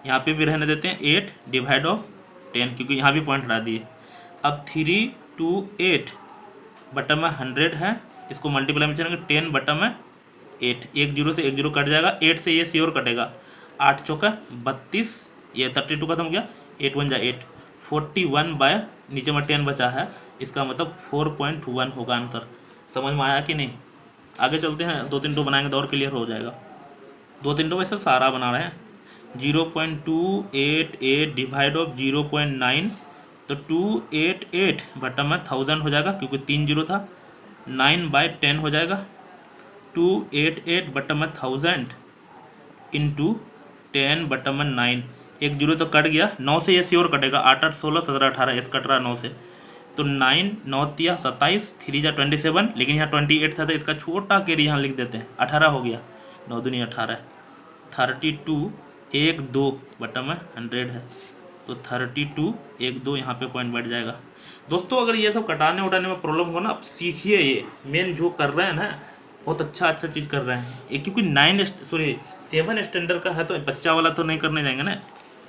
यहाँ पे भी रहने देते हैं, 8 डिवाइड ऑफ 10, क्योंकि यहाँ भी पॉइंट हटा दिए। अब 328 बटन में 100 है, इसको मल्टीप्लाई में चलेंगे, 10 बटन में 8, 1 0 से 1 0 कट जाएगा, 8 से ये श्योर कटेगा, 8 चौका 32, ये 32 खत्म हो गया, 8 1 जा 8, 41 बाय नीचे में 10 बचा है, इसका मतलब 4.1 होगा आंसर। समझ में आया कि नहीं। आगे चलते हैं, 2-3 टो बनाएंगे तो और क्लियर हो जाएगा। 2-3 टो वैसे सारा बना रहे हैं। 0.288 डिवाइड ऑफ 0.9, तो 288 बटन में 1000 हो जाएगा, क्योंकि 3 0 था, 9/10 हो जाएगा। 288 बटन में 1000 इंटू 10 बटन में 9, 1 0 तो कट गया, 9 से ये श्योर कटेगा, 8 8 16 17 18, इस कट रहा 9 से, तो 9 9 3 27, 3 जा 27, लेकिन यहाँ 28 था तो इसका छोटा कैरी यहाँ लिख देते हैं, 18 हो गया, 9 दूनी 18, 32 1 2 बटन में 100 है, तो 32 1 2 यहाँ पे पॉइंट बैठ जाएगा। दोस्तों अगर ये सब कटाने उटाने में प्रॉब्लम हो ना, आप सीखिए, ये मेन जो कर रहे हैं ना बहुत अच्छा चीज़ कर रहे हैं ये, क्योंकि 7 स्टैंडर्ड का है, तो बच्चा वाला तो नहीं करने जाएंगे ना,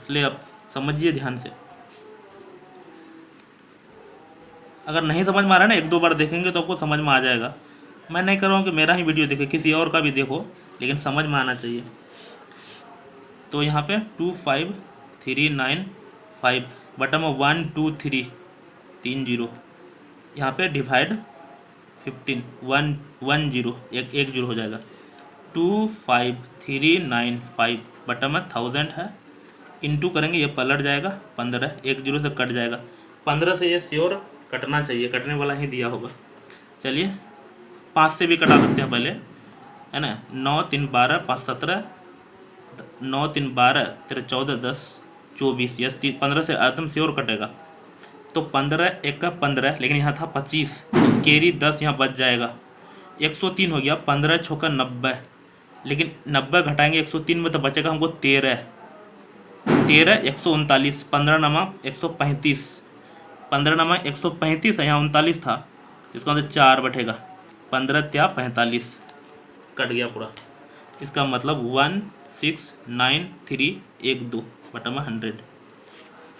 इसलिए आप समझिए ध्यान से। अगर नहीं समझ में आ रहा है ना, 1-2 बार देखेंगे तो आपको समझ में आ जाएगा। मैं नहीं कर रहा हूँ कि मेरा ही वीडियो देखे, किसी और का भी देखो, लेकिन समझ में आना चाहिए। तो यहाँ पे 25395 बटन में 1 2 3 3 0, यहाँ पे डिवाइड 15 1 1 0 1 0 हो जाएगा। 25395 बटन में 1000 है, इंटू करेंगे, ये पलट जाएगा 15, 1 0 से कट जाएगा, 15 से ये श्योर कटना चाहिए, कटने वाला ही दिया होगा। चलिए 5 से भी कटा सकते हैं पहले, है ना। 9 3 12 5 17, 9 3 12 13 14 10 24, यस 15 से एकदम श्योर कटेगा, तो 15 1 का 15, लेकिन यहाँ था 25, तो कैरी 10 यहाँ बच जाएगा, 103 हो गया, 15 6 का 90, लेकिन 90 घटाएंगे 103 में तो बचेगा हमको 13, 139, 15 नमा 135, 15 नमा 135 है, यहाँ 39 था, इसका मतलब 4 बैठेगा, 15 त्या 45, कट गया पूरा। इसका मतलब 169312 बटा में 100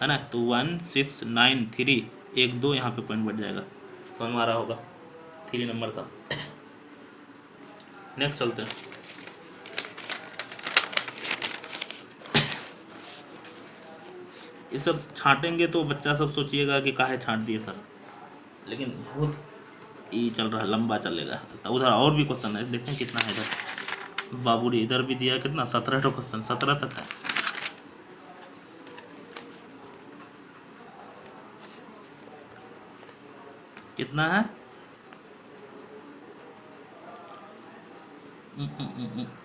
है ना, तो 169312 यहाँ पे पॉइंट बढ़ जाएगा। समझ में आ रहा होगा, 3 नंबर का। नेक्स्ट चलते हैं। ये सब छांटेंगे तो बच्चा सब सोचिएगा कि काहे छांट दिए सर, लेकिन बहुत ये चल रहा है, लंबा चलेगा। तो उधर और भी क्वेश्चन है, देखते हैं कितना है इधर। बाबू ने इधर भी दिया कितना, 17 क्वेश्चन, 17 तक है। कितना है,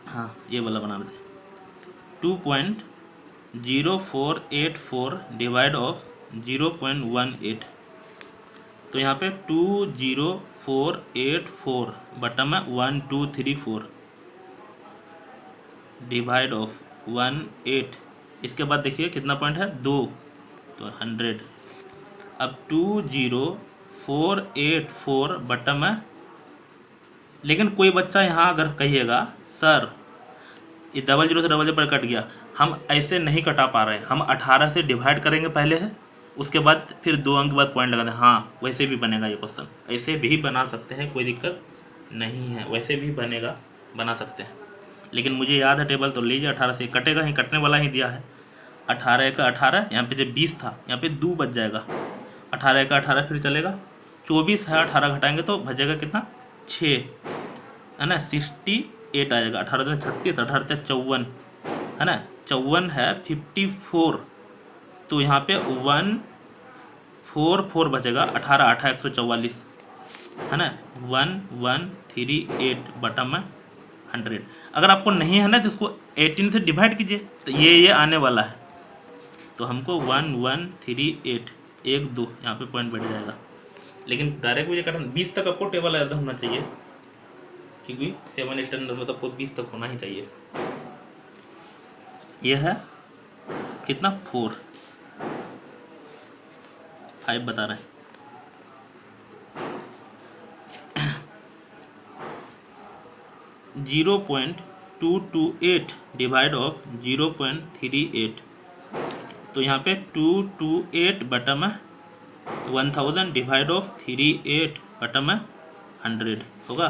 हाँ ये वाला बना देते। 2.0484 डिवाइड ऑफ 0.18, तो यहाँ पे 20484 बटा में 1234 डिवाइड ऑफ 18, इसके बाद देखिए कितना पॉइंट है, 2, तो 100। अब 20484 बटा में, लेकिन कोई बच्चा यहाँ अगर कहिएगा सर ये 00 से 00 पर कट गया, हम ऐसे नहीं कटा पा रहे हैं, हम 18 से डिवाइड करेंगे पहले है, उसके बाद फिर 2 अंक के बाद पॉइंट लगा दें। हाँ वैसे भी बनेगा ये क्वेश्चन, ऐसे भी बना सकते हैं, कोई दिक्कत नहीं है, वैसे भी बनेगा, बना सकते हैं। लेकिन मुझे याद है टेबल, तो लीजिए 18 से कटेगा ही, कटने वाला ही दिया है। 18 का 18, यहाँ पे जब 20 था यहाँ पे 2 बच जाएगा, 18 का 18 फिर चलेगा, 24 है, 18 घटाएंगे तो बचेगा कितना, 6 है ना, 68 आ जाएगा। 18 से 36, 18 से 54 है ना, 54 है 54, तो यहाँ पे 144 बचेगा, 18 8 144 है ना, 1138 बटा में 100। अगर आपको नहीं है ना तो इसको 18 से डिवाइड कीजिए, तो ये आने वाला है, तो हमको 1138 1 2 यहाँ पे पॉइंट बैठ जाएगा। लेकिन डायरेक्ट मुझे करना 20 तक आपको टेबल याद होना चाहिए, क्योंकि 7 स्टैंडर्ड में तो आपको 20 तक होना ही चाहिए। यह है कितना, 4 5 बता रहे हैं। 0.228 डिवाइड ऑफ 0.38, तो यहाँ पे 228 बटा में 1000 डिवाइड ऑफ 38 बटा में 100 होगा।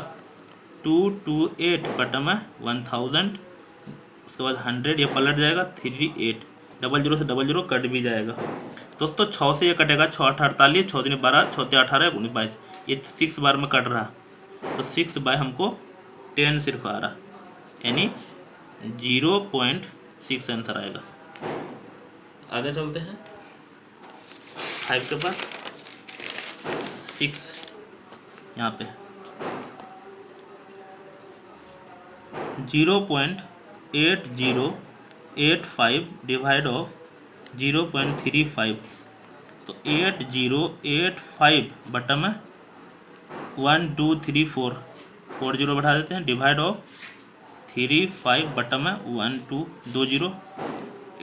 228 बटा में 1000, उसके बाद 100, ये पलट जाएगा 38, 00 से 00 कट भी जाएगा दोस्तों। 6 से ये कटेगा, 6 8 48, 6 3 12, 6 3 18 19 22, ये 6 बार में कट रहा, तो 6 बाय हमको 10 सिर्फ आ रहा, यानी 0.6 आंसर आएगा। आगे चलते हैं 5 के पास, 6 यहाँ पे 0.8085 डिवाइड ऑफ 0.35, तो 8085 बटा में 1 2 3 4 4 0 बैठा देते हैं, डिवाइड ऑफ 35 बटा में 1 2 2 0,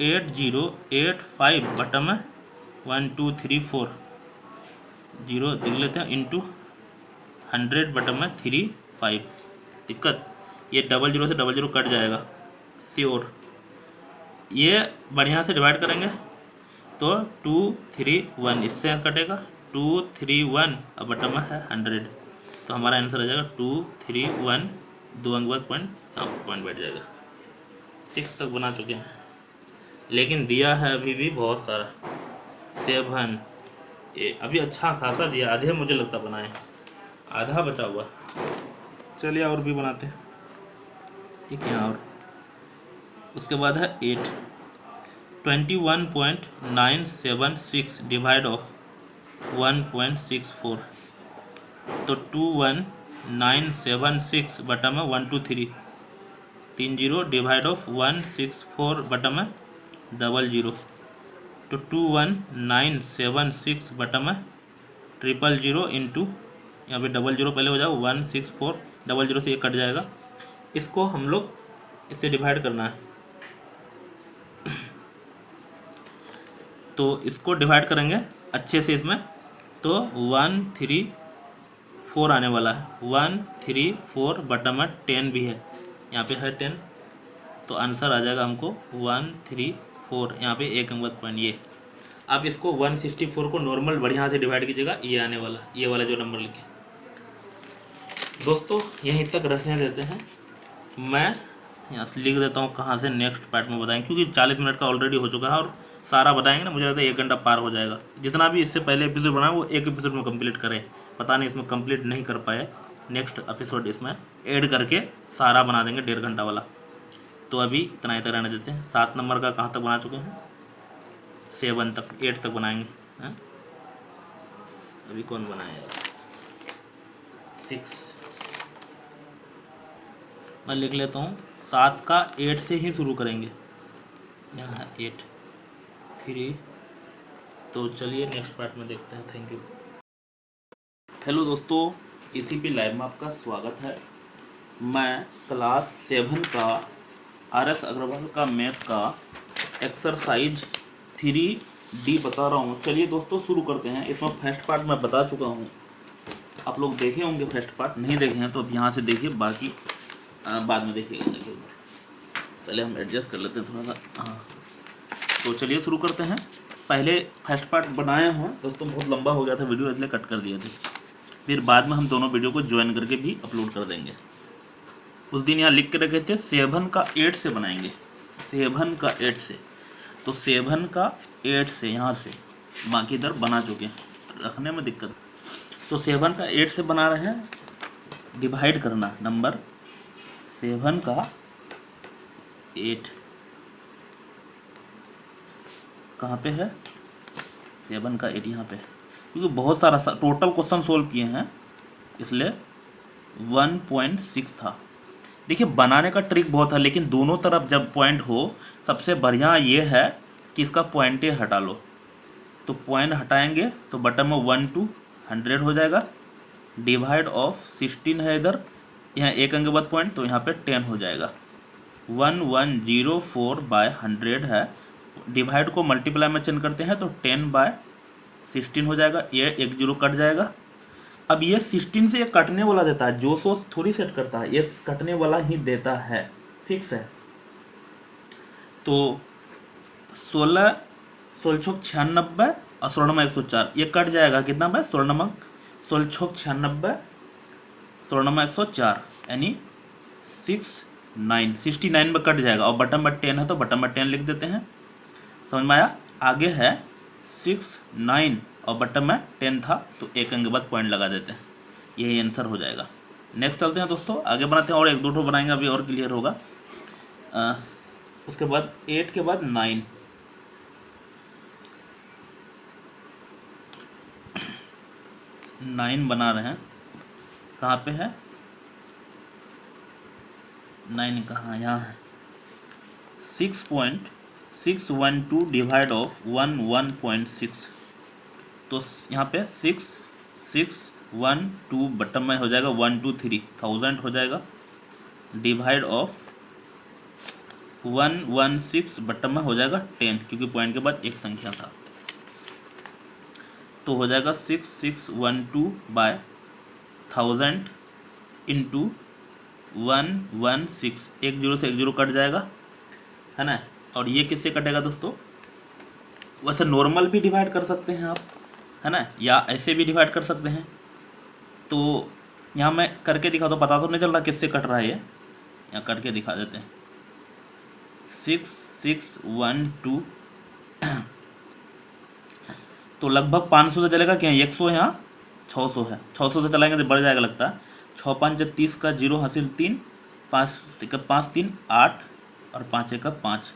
8085 बटा में 1 2 3 4 0 लिख लेते हैं, इंटू 100 बटा में 3 5। दिक्कत, ये 00 से 00 कट जाएगा श्योर। ये बढ़िया से डिवाइड करेंगे तो 2 3 1 इससे कटेगा, 2 3 1 अब बटा में है 100, तो हमारा आंसर आ जाएगा 2 3 1, 2 अंक बाद पॉइंट बैठ जाएगा। 6 तक बना चुके हैं, लेकिन दिया है अभी भी बहुत सारा, 7 ये अभी अच्छा खासा दिया, आधे मुझे लगता बनाए, आधा बचा हुआ। चलिए और भी बनाते हैं, ठीक है। और उसके बाद है 8, 21.976 डिवाइड ऑफ 1.64, तो 21976 बटा में 1 2 3 3 0 डिवाइड ऑफ 164 बटा में 00, तो 21976 बटा में 000 इंटू, यहाँ पे 00 पहले हो जाएगा 164, 00 से ये कट जाएगा। इसको हम लोग इससे डिवाइड करना है। तो इसको डिवाइड करेंगे अच्छे से इसमें, तो 1 3 4 आने वाला है। 1 3 4 बटन में 10 भी है, यहाँ पे है 10, तो आंसर आ जाएगा हमको 1 3 4, यहाँ पे एक अंक पॉइंट ये। अब इसको 164 को नॉर्मल बढ़िया से डिवाइड कीजिएगा, ये आने वाला, ये वाला जो नंबर लिखे। दोस्तों यहीं तक रखने देते हैं, मैं यहाँ से लिख देता हूँ कहाँ से नेक्स्ट पार्ट में बताएंगे, क्योंकि 40 मिनट का ऑलरेडी हो चुका है और सारा बताएंगे ना, मुझे लगता है 1 घंटा पार हो जाएगा। जितना भी इससे पहले एपिसोड बनाया वो एक एपिसोड में कंप्लीट करें, पता नहीं इसमें कंप्लीट नहीं कर पाए, नेक्स्ट एपिसोड इसमें ऐड करके सारा बना देंगे 1.5 घंटा वाला। तो अभी इतना ही तक रहने देते हैं। 7 नंबर का कहाँ तक बना चुके हैं, 7 तक, 8 तक बनाएंगे हैं? अभी कौन बनाएगा, 6 मैं लिख लेता हूँ। 7 का 8 से ही शुरू करेंगे, यहाँ है 8 3। तो चलिए नेक्स्ट पार्ट में देखते हैं। Thank you. हेलो दोस्तों, ECP लाइव में आपका स्वागत है। मैं क्लास 7 का RS अग्रवाल का मैथ का एक्सरसाइज 3D बता रहा हूँ। चलिए दोस्तों शुरू करते हैं। इसमें फर्स्ट पार्ट मैं बता चुका हूँ, आप लोग देखे होंगे। फर्स्ट पार्ट नहीं देखे हैं तो अब यहाँ से देखिए, बाकी बाद में देखिएगा। पहले हम एडजस्ट कर लेते हैं थोड़ा सा। हाँ, तो चलिए शुरू करते हैं। पहले फर्स्ट पार्ट बनाए हैं दोस्तों, बहुत लंबा हो गया था वीडियो, इसलिए कट कर दिए थे। फिर बाद में हम दोनों वीडियो को ज्वाइन करके भी अपलोड कर देंगे। उस दिन यहाँ लिख के रखे थे 7 का 8 से बनाएंगे, 7 का 8 से। तो 7 का 8 से यहाँ से, बाकी इधर बना चुके हैं, रखने में दिक्कत। तो 7 का 8 से बना रहे हैं, डिवाइड करना नंबर 7 का 8 कहाँ पे है, 7 का 8 यहाँ पे, क्योंकि बहुत सारा टोटल क्वेश्चन सोल्व किए हैं इसलिए 1.6 था। देखिए बनाने का ट्रिक बहुत है, लेकिन दोनों तरफ जब पॉइंट हो, सबसे बढ़िया ये है कि इसका पॉइंटे हटा लो। तो पॉइंट हटाएंगे तो बटन में 1 to 100 हो जाएगा। डिवाइड ऑफ 16 है इधर, यहाँ एक अंक के बाद पॉइंट, तो यहाँ पे 10 हो जाएगा। 1104/100 है। डिवाइड को मल्टीप्लाई में चेंज करते हैं तो 10/16 हो जाएगा। ये एक जीरो कट जाएगा। अब ये 16 से ये कटने वाला देता है, जो सोच थोड़ी सेट करता है, ये कटने वाला ही देता है, फिक्स है। तो 16 16 96 और 16 104, ये कट जाएगा कितना में, 16 16 96 16 104, यानी 69 में कट जाएगा। और बटन में 10 है तो बटन में 10 लिख देते हैं। समझ में आया। आगे है 69 और बटन में 10 था तो एक अंक के बाद पॉइंट लगा देते हैं, यही आंसर हो जाएगा। नेक्स्ट चलते हैं दोस्तों, आगे बनाते हैं और एक दो ठो बनाएंगे, अभी और क्लियर होगा। उसके बाद 8 के बाद 9, 9 बना रहे हैं। कहाँ पे है 9, कहाँ, यहाँ है। 6.612 डिवाइड ऑफ 1.6, तो यहाँ पे 6.612 बटन में हो जाएगा 123 1000 हो जाएगा। डिवाइड ऑफ 116 बटन में हो जाएगा 10, क्योंकि पॉइंट के बाद एक संख्या था, तो हो जाएगा 6612/1000 इंटू 116, एक जीरो से एक जीरो कट जाएगा, है ना। और ये किससे कटेगा दोस्तों, वैसे नॉर्मल भी डिवाइड कर सकते हैं आप, है ना, या ऐसे भी डिवाइड कर सकते हैं। तो यहाँ मैं करके दिखा दो, पता तो नहीं चल रहा किससे कट रहा है ये, यहाँ करके दिखा देते हैं। 6612 तो लगभग 500 से चलेगा क्या, 100 यहाँ 600 है, 600 से चलाएंगे तो बढ़ जाएगा लगता है। 6 5 30 का 0 हासिल 3, 5 5 3 8 और 5 1 5,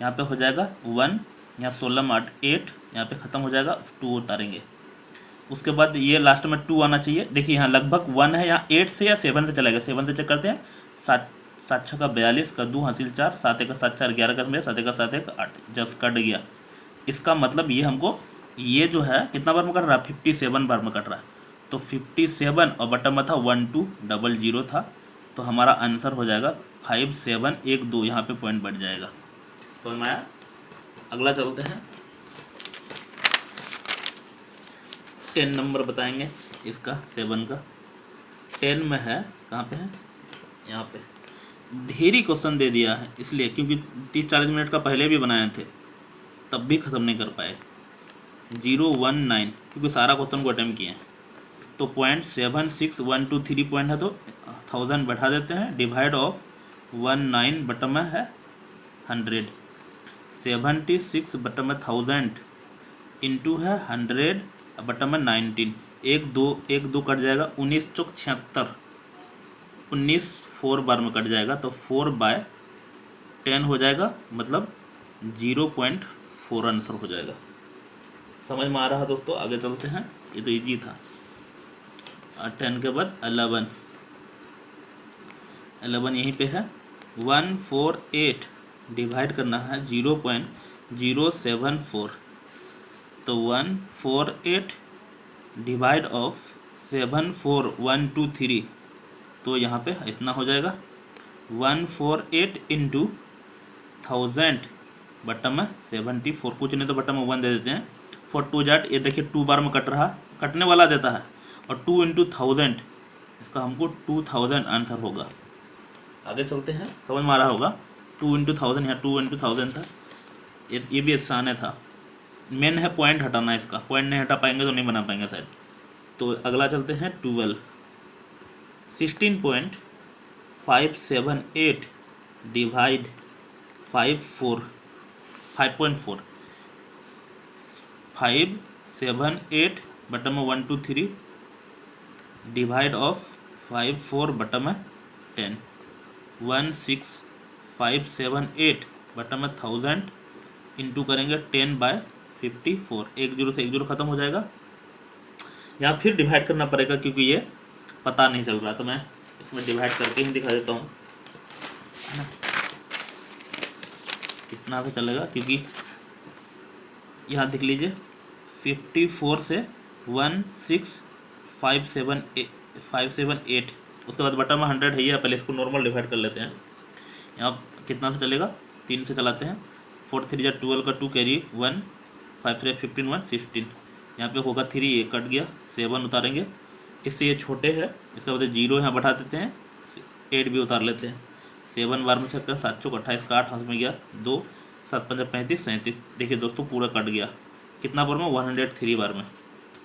यहाँ पे हो जाएगा 1, यहाँ 16 में 8 8, यहाँ पे ख़त्म हो जाएगा, 2 उतारेंगे। उसके बाद ये लास्ट में 2 आना चाहिए। देखिए यहाँ लगभग 1 है, यहाँ 8 से या 7 से चलेगा, 7 से चेक करते हैं। 7 7 6 का 42 का 2 हासिल 4, 7 1 का 7 4 11 का 7 1 का 7 1 8, जस्ट कट गया। इसका मतलब ये हमको ये जो है कितना बार में कट रहा है, 57 बार में कट रहा है। तो 57 और बटन में था 1200 था, तो हमारा आंसर हो जाएगा 5712, यहाँ पे पॉइंट बढ़ जाएगा। तो मैं अगला चलते हैं, 10 नंबर बताएंगे इसका, 7 का। 10 में है, कहाँ पे है, यहाँ पे। ढेरी क्वेश्चन दे दिया है इसलिए, क्योंकि 30-40 मिनट का पहले भी बनाए थे तब भी ख़त्म नहीं कर पाए। 019, क्योंकि सारा क्वेश्चन को अटेम्प्ट किए हैं। तो 0.76123 पॉइंट है, तो 1000 बैठा देते हैं, डिवाइड ऑफ 19 बटन में है 100, 76 बटन में 1000 इंटू है 100 बटन में 19, एक दो कट जाएगा, 19 चौक 76, 19 4 बार में कट जाएगा, तो 4/10 हो जाएगा, मतलब 0.4 आंसर हो जाएगा। समझ में आ रहा है दोस्तों? आगे चलते हैं, ये तो इजी था। 10 के बाद 11 यहीं पे है। 148 डिवाइड करना है 0.074, तो 148 डिवाइड ऑफ 74123, तो यहाँ पे इतना हो जाएगा। 148 इंटू 1000 बटन में 74, कुछ नहीं तो बटन में 1 दे देते हैं। 4 2 जाट, ये देखिए 2 बार में कटने वाला देता है, और 2 इंटू 1000, इसका हमको 2000 आंसर होगा। आगे चलते हैं, समझ में आ रहा होगा। 2 इंटू 1000, यहाँ 2 इंटू 1000 था, ये भी आसान था। मेन है पॉइंट हटाना, इसका पॉइंट नहीं हटा पाएंगे तो नहीं बना पाएंगे शायद। तो अगला चलते हैं 12, 16.578 डिवाइड 5.4, 578 बटन में 1 2 3 डिवाइड ऑफ 54 बटन में 10, 16578 बटन में 1000 इंटू करेंगे 10/54, 1 0 से 1 0 खत्म हो जाएगा। यहाँ फिर डिवाइड करना पड़ेगा, क्योंकि ये पता नहीं चल रहा, तो मैं इसमें डिवाइड करके ही दिखा देता हूँ। कितना से चलेगा, क्योंकि यहाँ देख लीजिए 54 से 16578, उसके बाद बटन में 100 है, ये पहले इसको नॉर्मल डिवाइड कर लेते हैं। यहाँ कितना से चलेगा, 3 से चलाते हैं। 4 3 जा 12 का 2 कैरी 1, 5 3 15 1 16, यहाँ पे होगा 3, ये कट गया, 7 उतारेंगे, इससे ये छोटे है, इसके बाद 0 यहाँ बढ़ा देते हैं, 8 भी उतार लेते हैं। 7 बार में 7 7 चौक 28 का 8 हाथ में गया, 2 7 5 35 37, देखिए दोस्तों पूरा कट गया। कितना बार में, 103 बार में,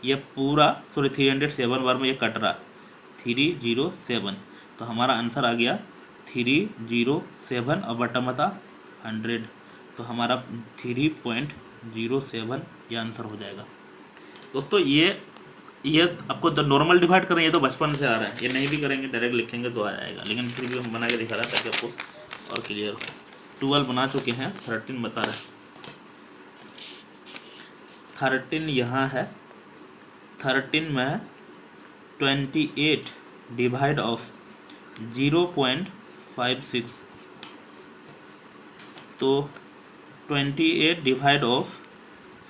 ये पूरा 307 बार में ये कट रहा, 307, तो हमारा आंसर आ गया 307, और बटन था 100, तो हमारा 3.07 ये आंसर हो जाएगा। दोस्तों ये आपको तो नॉर्मल डिवाइड करें, ये तो बचपन से आ रहा है, ये नहीं भी करेंगे डायरेक्ट लिखेंगे तो आ जाएगा, लेकिन फिर भी हम बना के दिखा रहा है ताकि आपको और क्लियर हो। 12 बना चुके हैं, 13 बता रहे हैं। 13 यहाँ है, 13 में 28 डिवाइड ऑफ 0.56, तो 28 डिवाइड ऑफ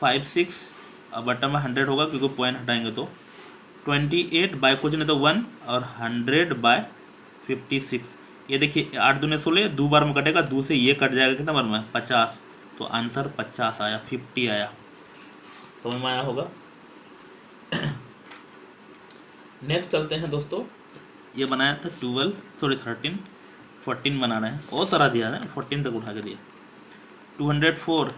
56, अब बटन में 100 होगा, क्योंकि पॉइंट हटाएंगे तो 28 बाय कुछ नहीं तो 1, और 100/56, ये देखिए 8 दूने 16, 2 बार में कटेगा, 2 से ये कट जाएगा, कितना बार में, 50, तो आंसर 50 आया, 50 आया। समझ में आया होगा। नेक्स्ट चलते हैं दोस्तों, ये बनाया था 13 14 बनाना है, और सारा दिया है, 14 तक उठा के दिया। 204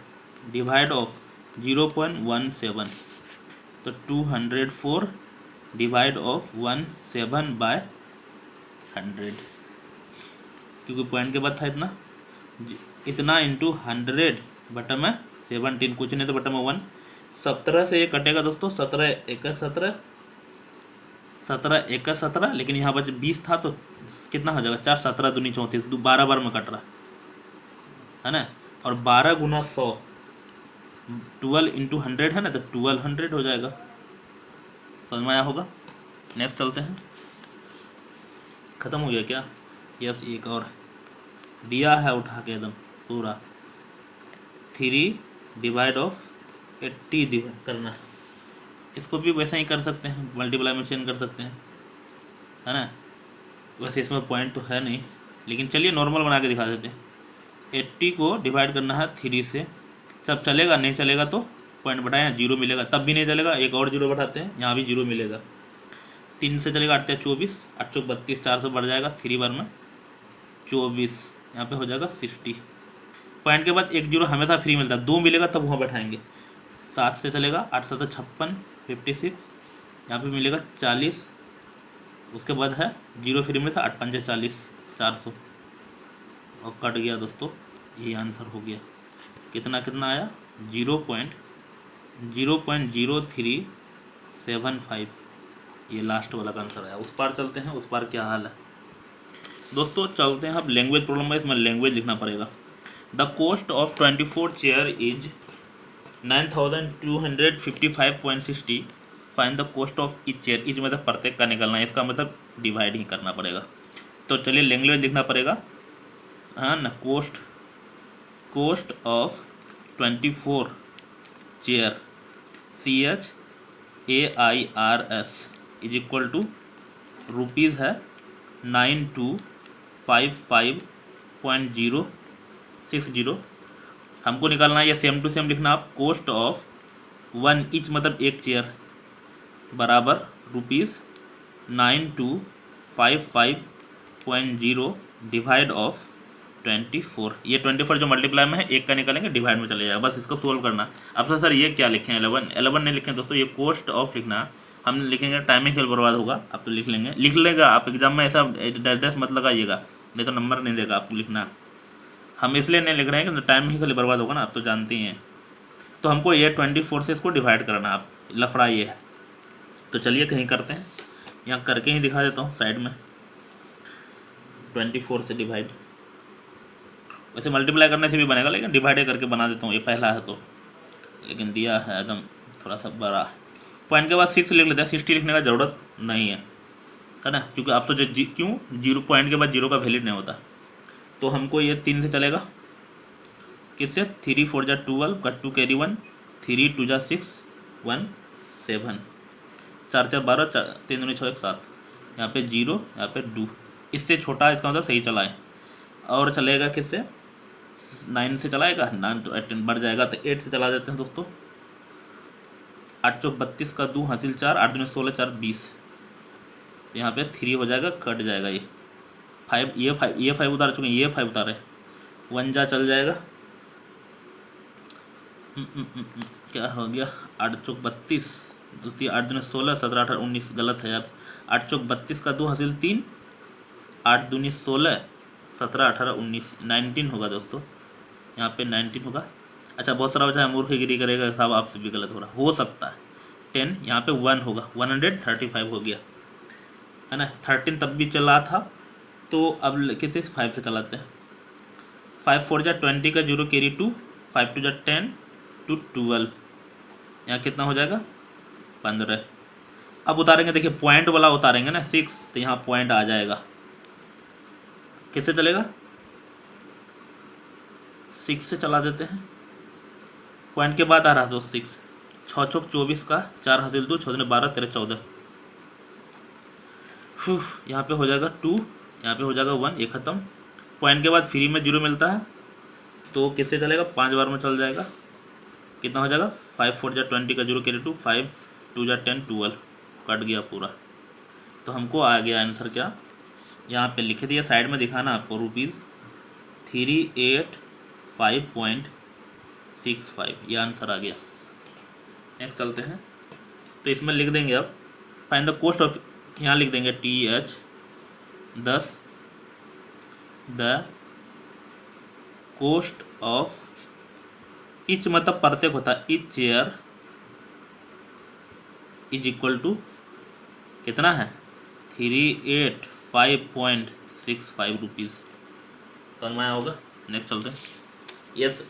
डिवाइड ऑफ 0.17, तो 204 डिवाइड ऑफ 17/100, क्योंकि पॉइंट के बाद था इतना इंटू 100 बटन में 17, कुछ नहीं तो बटन में 1, 17 से ये कटेगा दोस्तों, 17 1 17, 17 1 17, लेकिन यहाँ पर 20 था तो कितना हो जाएगा, 4 17 दूनी 34, 12 बार में कट रहा है ना, और 12 गुना 100, 12 इंटू 100 है ना, तो 1200 हो जाएगा। समझ में आया होगा। नेक्स्ट चलते हैं, ख़त्म हो गया क्या, यस एक और दिया है उठा के एकदम पूरा, 3 डिवाइड ऑफ 80 डिवाइड करना है, इसको भी वैसा ही कर सकते हैं, मल्टीप्लाई में चेंज कर सकते हैं, है ना। वैसे इसमें पॉइंट तो है नहीं, लेकिन चलिए नॉर्मल बना के दिखा देते हैं। 80 को डिवाइड करना है 3 से, सब चलेगा, नहीं चलेगा तो पॉइंट बढ़ाएं, जीरो मिलेगा, तब भी नहीं चलेगा एक और जीरो बढ़ाते हैं, यहाँ भी जीरो मिलेगा। 3 से चलेगा 8 24, 8 चौक 32, 400 बढ़ जाएगा, 3 बार में 24, यहाँ पे हो जाएगा 60। पॉइंट के बाद एक जीरो हमेशा फ्री मिलता है, 2 मिलेगा तब वहाँ बैठाएंगे। 7 से चलेगा 8 7 56, 56, यहाँ पे मिलेगा 40, उसके बाद है जीरो फ्री में था, 8 5 40, 400 और कट गया दोस्तों, यही आंसर हो गया। कितना कितना आया, 0.0375, ये लास्ट वाला का आंसर आया। उस पार चलते हैं, उस पार क्या हाल है दोस्तों, चलते हैं अब लैंग्वेज प्रॉब्लम है, इसमें लैंग्वेज लिखना पड़ेगा। The cost of 24 chair is 9255.60, find the cost of each chair. Each मतलब प्रत्येक का निकलना है, इसका मतलब डिवाइड ही करना पड़ेगा। तो चलिए लैंग्वेज लिखना पड़ेगा, हाँ ना, cost of 24 chair CHAIRS is equal to rupees है 9255.060। हमको निकालना है, या सेम टू सेम लिखना आप, कॉस्ट ऑफ 1 ईच मतलब एक चेयर बराबर रुपीज़ 9255.0 डिवाइड ऑफ 24। ये 24 जो मल्टीप्लाई में है, एक का निकालेंगे डिवाइड में चले जाएगा, बस इसको सोल्व करना। अब सर ये क्या लिखें, 11 नहीं लिखें दोस्तों, ये कॉस्ट ऑफ लिखना, हम लिखेंगे टाइम ही खेल बर्बाद होगा। आप तो लिख लेंगे, लिख लेगा आप एग्जाम में, ऐसा डैश मत लगाइएगा, नहीं तो नंबर नहीं देगा आपको लिखना। हम इसलिए नहीं लिख रहे हैं कि टाइम ही खाली बर्बाद होगा ना, आप तो जानते ही हैं। तो हमको ये 24 से इसको डिवाइड करना, आप लफड़ा ये है। तो चलिए कहीं करते हैं, यहाँ करके ही दिखा देता हूँ साइड में। 24 से डिवाइड, वैसे मल्टीप्लाई करने से भी बनेगा, लेकिन डिवाइड करके बना देता हूँ, ये पहला है तो, लेकिन दिया है एकदम थोड़ा सा बड़ा। पॉइंट के बाद 6 लिख लेते हैं, 60 लिखने का ज़रूरत नहीं है ना, क्योंकि आप तो क्यों, जीरो पॉइंट के बाद जीरो का वैल्यू नहीं होता। तो हमको ये 3 से चलेगा, किससे, 3 4 जा 12, कट 2 कैरी 1, 3 2 जा 6 1 7, 4 4 12, 3 2 6 1 7, यहाँ पे 0, यहाँ पे 2, इससे छोटा इसका मतलब सही चलाएं। और चलेगा किससे, 9 से चलाएगा, 9 तो 18 बढ़ जाएगा, तो 8 से चला देते हैं दोस्तों। 8 चौक 32 का 2 हासिल 4, 8 2 16 4 20, तो यहाँ पे 3 हो जाएगा, कट जाएगा ये 5, ये 5 उतार चुके हैं, ये 5 उतारे, 1 जा चल जाएगा। क्या हो गया, 8 चौक 32, 8 2 16 17 18 19, गलत है यार, 8 चौक 32 का 2 हासिल 3, 8 2 16 17 18 19, 19 होगा दोस्तों, यहाँ पे 19 होगा। अच्छा बहुत सारा बच्चा मूर्खगिरी करेगा, साहब आपसे भी गलत हो सकता है। 10 यहाँ पे 1 होगा, 135 हो गया, है ना। 13 तब भी चला था, तो अब किसे 5 से चलाते हैं। 5 4 जा 20 का 0 कैरी 2, 5 2 जा 10 टू 12, यहाँ कितना हो जाएगा 15। अब उतारेंगे, देखिए पॉइंट वाला उतारेंगे ना 6, तो यहाँ पॉइंट आ जाएगा, किससे चलेगा, 6 से चला देते हैं। पॉइंट के बाद आ रहा तो 6, 6 चौक 24 का 4 हासिल 2, 6 12 13 14, यहाँ पे हो जाएगा 2, यहाँ पे हो जाएगा 1, ये ख़त्म। पॉइंट के बाद फ्री में 0 मिलता है, तो किससे चलेगा, 5 बार में चल जाएगा, कितना हो जाएगा, 5 4 जा 20 का 0 कैरी 2, 5 2 जा 10 12, कट गया पूरा। तो हमको आ गया आंसर क्या, यहाँ पे लिख दिया, साइड में दिखाना आपको, ₹385.65, ये आंसर आ गया। नेक्स्ट चलते हैं, तो इसमें लिख देंगे अब, फाइंड द कॉस्ट ऑफ, यहाँ लिख देंगे TH 10, the cost of each मतलब प्रत्येक होता है, each chair is equal to कितना है, 385.65 रुपीज़। समझ में आया होगा। नेक्स्ट चलते हैं,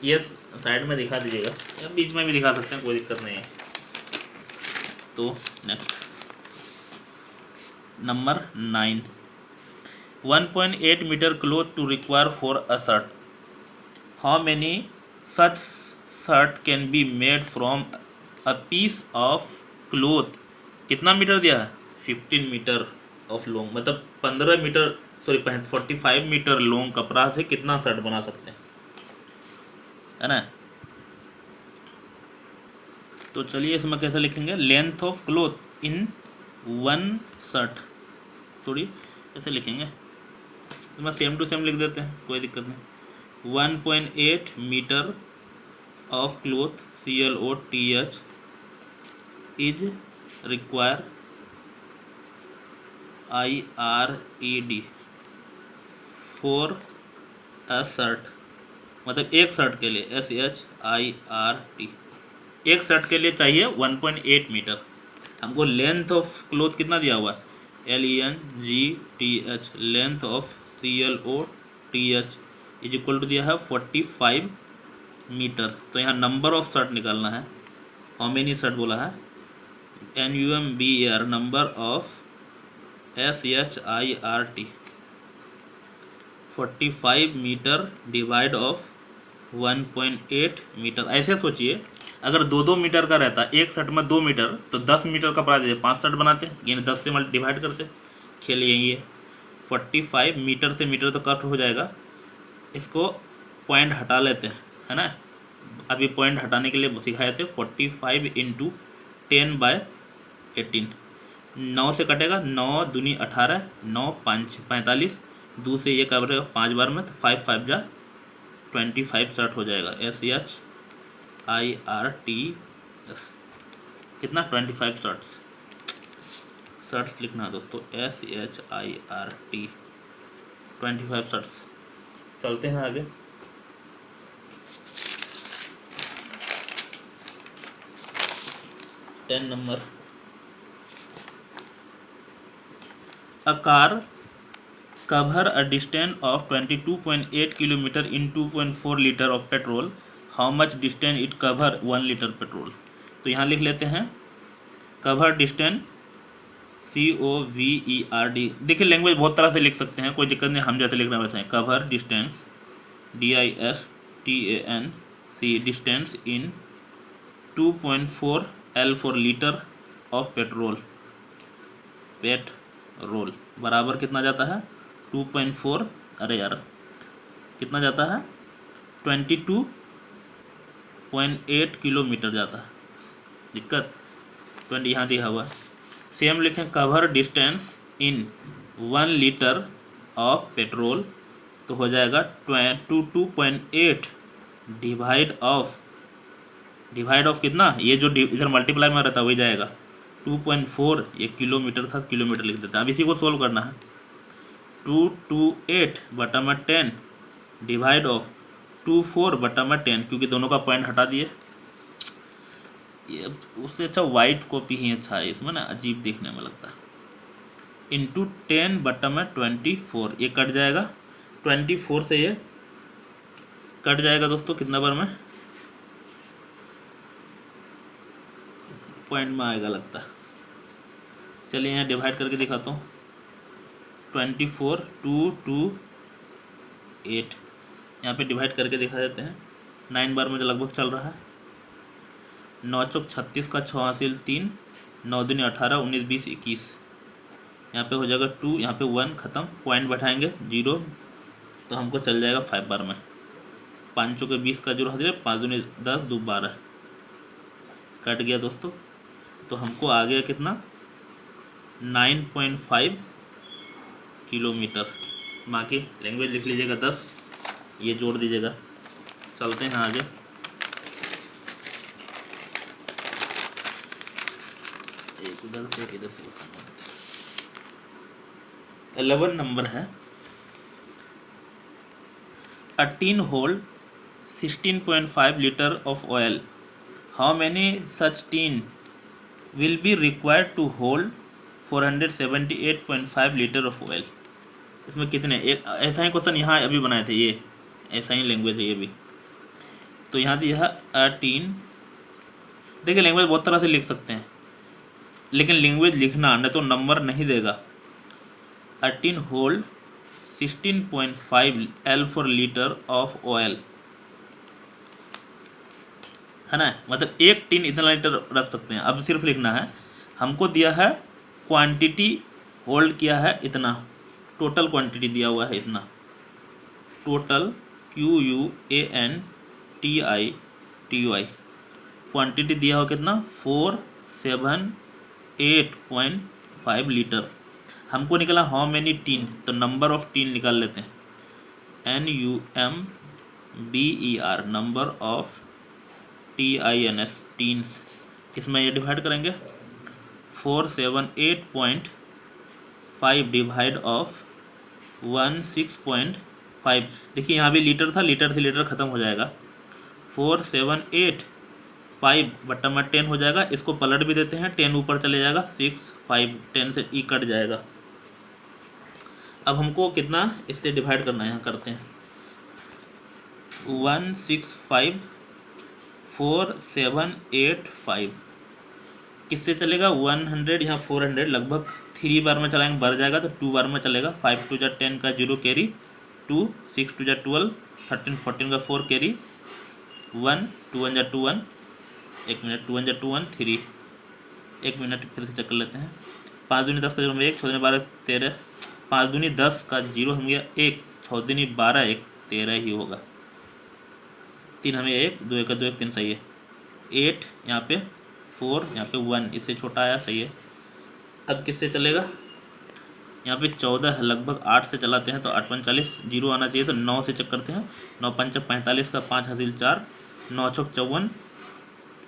यस साइड में दिखा दीजिएगा, या बीच में भी दिखा सकते हैं, कोई दिक्कत नहीं है। तो next number 9, 1.8 metre cloth to require for a shirt, how many such shirt can be made from a piece of cloth, कितना मीटर दिया है, 15 मीटर। ऑफ लॉन्ग, मतलब 15 मीटर, सॉरी 45 मीटर लॉन्ग कपड़ा से कितना शर्ट बना सकते हैं, है ना। तो चलिए इसमें कैसे लिखेंगे, length of cloth in one shirt, sorry ऐसे लिखेंगे, इसमें सेम टू सेम लिख देते हैं, कोई दिक्कत नहीं। 1.8 metre of cloth CLOTH is require IRED for a shirt, मतलब एक शर्ट के लिए SHIRT, एक शर्ट के लिए चाहिए 1.8 मीटर। हमको लेंथ ऑफ क्लोथ कितना दिया हुआ है, LENGTH, length of CLOTH is equal to दिया है 45 मीटर। तो यहाँ नंबर ऑफ शर्ट निकालना है, हाउ मेनी शर्ट बोला है, NUMBR, number of SHIRT 45 metre divide of 1.8 metre. ऐसे सोचिए अगर 2-2 मीटर का रहता, एक शर्ट में 2 मीटर, तो 10 मीटर का पड़ा देते, 5 शर्ट बनाते, यानी 10 से डिवाइड करते। खेल यही है, 45 मीटर से मीटर तो कट हो जाएगा, इसको पॉइंट हटा लेते हैं, है ना। अभी पॉइंट हटाने के लिए सिखाए थे, 45 इंटू 10/18, 9 से कटेगा, 9 दूनी 18, 9 5 45, 2 से ये कवर 5 बार में, तो 5 5 जा 25 शर्ट हो जाएगा, SHIRTS, कितना 25 शर्ट्स लिखना है दोस्तों, SHIRT 25 शर्ट्स। चलते हैं आगे। Ten number, a car cover a distance of 22.8 kilometer in 2.4 liter of petrol, how much distance it cover 1 liter petrol। तो यहाँ लिख लेते हैं cover distance COVERD, देखिए लैंग्वेज बहुत तरह से लिख सकते हैं, कोई दिक्कत नहीं, हम जैसे लिखना वैसे हैं। cover distance DISTANCE distance in 2.4 L for liter of petrol बराबर कितना जाता है 2.4, अरे यार कितना जाता है 22.8 किलोमीटर जाता है, दिक्कत 20 यहाँ दिया हुआ है। सेम लिखें cover distance in 1 litre of petrol, तो हो जाएगा 22.8 डिवाइड ऑफ कितना, ये जो इधर मल्टीप्लाई में रहता है वही जाएगा 2.4, ये किलोमीटर था, किलोमीटर लिख देते हैं। अब इसी को सोल्व करना है, 228/10 डिवाइड ऑफ 24/10, क्योंकि दोनों का पॉइंट हटा दिए, ये उससे अच्छा वाइट कॉपी ही अच्छा है, इसमें ना अजीब देखने में लगता है, इंटू 10/24, ये कट जाएगा 24 से, ये कट जाएगा दोस्तों कितना बार में, पॉइंट में आएगा लगता है। चलिए यहाँ डिवाइड करके दिखाता हूँ, 24 2 2 8, यहाँ पे डिवाइड करके दिखा देते हैं, 9 बार में जो लगभग चल रहा है, 9 चौक 36 का 6 हासिल 3, 9 दूनी 18, 19 20 21, यहाँ पे हो जाएगा 2, यहाँ पे 1 ख़त्म, पॉइंट बैठाएंगे 0, तो हमको चल जाएगा 5 बार में, 5 चौके 20 का 0 हासिल, 5 दूनी 10, 2 12, कट गया दोस्तों। तो हमको आ गया कितना 9.5 किलोमीटर। बाकी लैंग्वेज लिख लीजिएगा 10, ये जोड़ दीजिएगा। चलते हैं आगे, एक उधर से एक इधर से। 11 नंबर है, a tin hold 16.5 litre of oil, how many such tin will be required to hold 478.5 litre of oil. इसमें कितने, एक ऐसा ही क्वेश्चन यहाँ अभी बनाए थे, ये ऐसा ही लैंग्वेज है ये भी। तो यहाँ दिया है अ टीन, देखिए लैंग्वेज बहुत तरह से लिख सकते हैं, लेकिन लैंग्वेज लिखना नहीं तो नंबर नहीं देगा। A tin hold 16.5 L for litre of oil, है ना, मतलब एक टीन इतना लीटर रख सकते हैं। अब सिर्फ लिखना है, हमको दिया है क्वांटिटी होल्ड किया है इतना, टोटल क्वांटिटी दिया हुआ है इतना, टोटल QUANTITY क्वांटिटी दिया हुआ कितना 478.5 लीटर। हमको निकला हाउ मेनी टीन, तो नंबर ऑफ टीन निकाल लेते हैं, NUMBER number of TINS teens. इसमें ये डिवाइड करेंगे 478.5 डिवाइड ऑफ 16.5। देखिए यहाँ भी लीटर था, लीटर से लीटर ख़त्म हो जाएगा, 478.5 बट्टा में 10 हो जाएगा। इसको पलट भी देते हैं, 10 ऊपर चले जाएगा, 6 5 10 से ई कट जाएगा। अब हमको कितना इससे डिवाइड करना है, यहाँ करते हैं 165,478.5 किससे चलेगा 100, यहाँ 400 लगभग 3 बार में चलाएंगे बढ़ जाएगा, तो 2 बार में चलेगा। 5 2 जा 10 का 0 कैरी 2, 6 2 जा 12, 13 14 का 4 कैरी 1, 2 1 जा 2 1, 1 मिनट 2 1 जा 2 1 3, 1 मिनट फिर से चेक कर लेते हैं। 5 दूनी 10 का 0 1, 6 दूनी 12 13, 5 दूनी 10 का 0 हम गया 1, 6 दूनी 12 1 13 ही होगा, 3 हमें 1 2 1 का 2 1 3 सही है, 8 यहाँ पे 4 यहाँ पे 1 इससे छोटा आया सही है। अब किससे चलेगा, यहाँ पे 14 है लगभग 8 से चलाते हैं तो 8 5 40 0 आना चाहिए, तो 9 से चेक करते हैं, 9 5 45 का 5 हासिल 4, 9 6 54,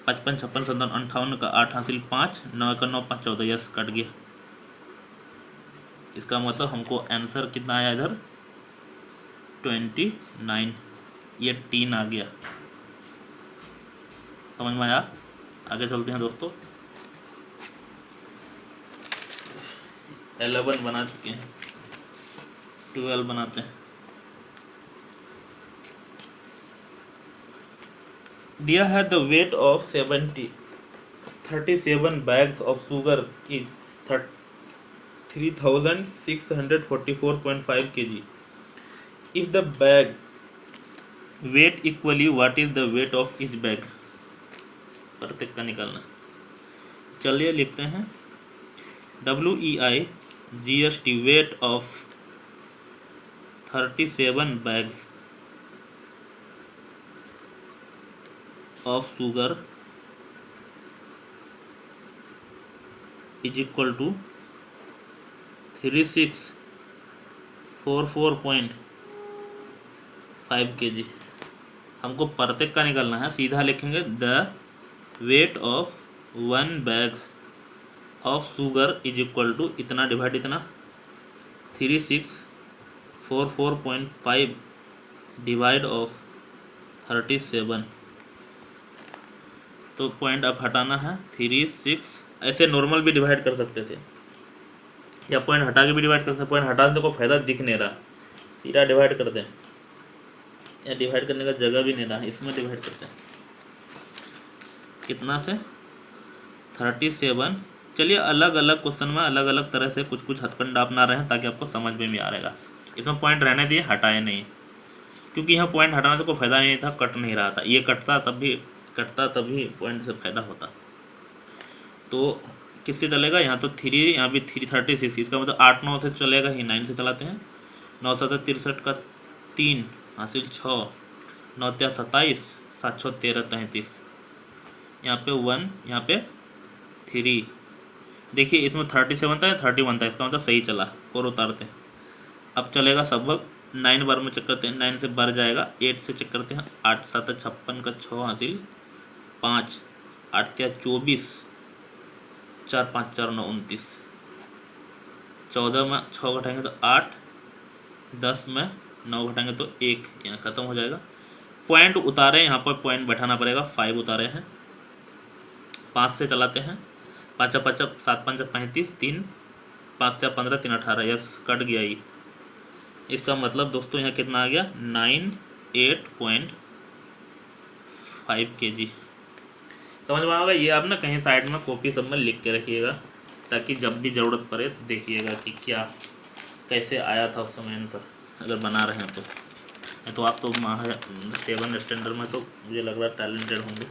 55 56 57 58 का 8 हासिल 5, 9 का 9 5 14, यस कट गया। इसका मतलब हमको आंसर कितना आया इधर 29, ये 3 आ गया। समझ में आया? आगे चलते हैं दोस्तों, 11 बना चुके हैं, 12 बनाते हैं। दिया है the weight of 37 bags of sugar is 3644.5 kg। If the bag weight equally what is the weight of each bag, प्रत्येक का निकालना। चलिए लिखते हैं WEIGST weight of 37 bags of sugar is equal to 3644.5 kg। हमको प्रत्येक का निकालना है, सीधा लिखेंगे the weight of 1 bags of sugar is equal to इतना डिवाइड इतना 3644.5 डिवाइड ऑफ 37। तो पॉइंट अब हटाना है 36, ऐसे नॉर्मल भी डिवाइड कर सकते थे या पॉइंट हटा के भी डिवाइड कर सकते। पॉइंट हटा से कोई फायदा दिख नहीं रहा, सीधा डिवाइड कर दें, या डिवाइड करने का जगह भी नहीं रहा, इसमें डिवाइड करते हैं कितना से 37। चलिए अलग अलग क्वेश्चन में अलग अलग तरह से कुछ कुछ हथकंडा अपना रहे हैं ताकि आपको समझ में भी आ रहेगा। इसमें पॉइंट रहने दिए, हटाए नहीं, क्योंकि यहाँ पॉइंट हटाने से कोई फायदा नहीं था, कट नहीं रहा था। ये कटता तभी पॉइंट से फायदा होता। तो किससे चलेगा, यहाँ तो 3, यहाँ भी 336, इसका मतलब 8 9 से चलेगा ही, 9 से चलाते हैं। 9 7 63 का 3 हासिल 6, 9 3 27, 7 6 13 33, यहाँ पे 1 यहाँ पे 3। देखिए इसमें 37 था 31 था, इसका मतलब सही चला, और उतारते हैं। अब चलेगा सबक 9 बार में चेक करते हैं, 9 से बढ़ जाएगा, 8 से चेक करते हैं, 8 7 56 का 6 हासिल 5, 8 3 24, 4 5 4 9 29, 14 में 6 घटाएंगे तो 8, 10 में 9 घटाएंगे तो 1, यहाँ ख़त्म हो जाएगा। पॉइंट उतारे, यहाँ पर पॉइंट बैठाना पड़ेगा, 5 उतारे हैं। 5 से चलाते हैं, 5 5 7 5 35, 3 5 3 15 3 18, यस कट गया ये। इसका मतलब दोस्तों यहाँ कितना आ गया 98.5 kg। समझ में आएगा? ये आप ना कहीं साइड में कॉपी सब में लिख के रखिएगा ताकि जब भी ज़रूरत पड़े तो देखिएगा कि क्या कैसे आया था उस समय आंसर, अगर बना रहे हैं तो आप तो 7 स्टैंडर्ड में तो मुझे लग रहा है टैलेंटेड होंगे।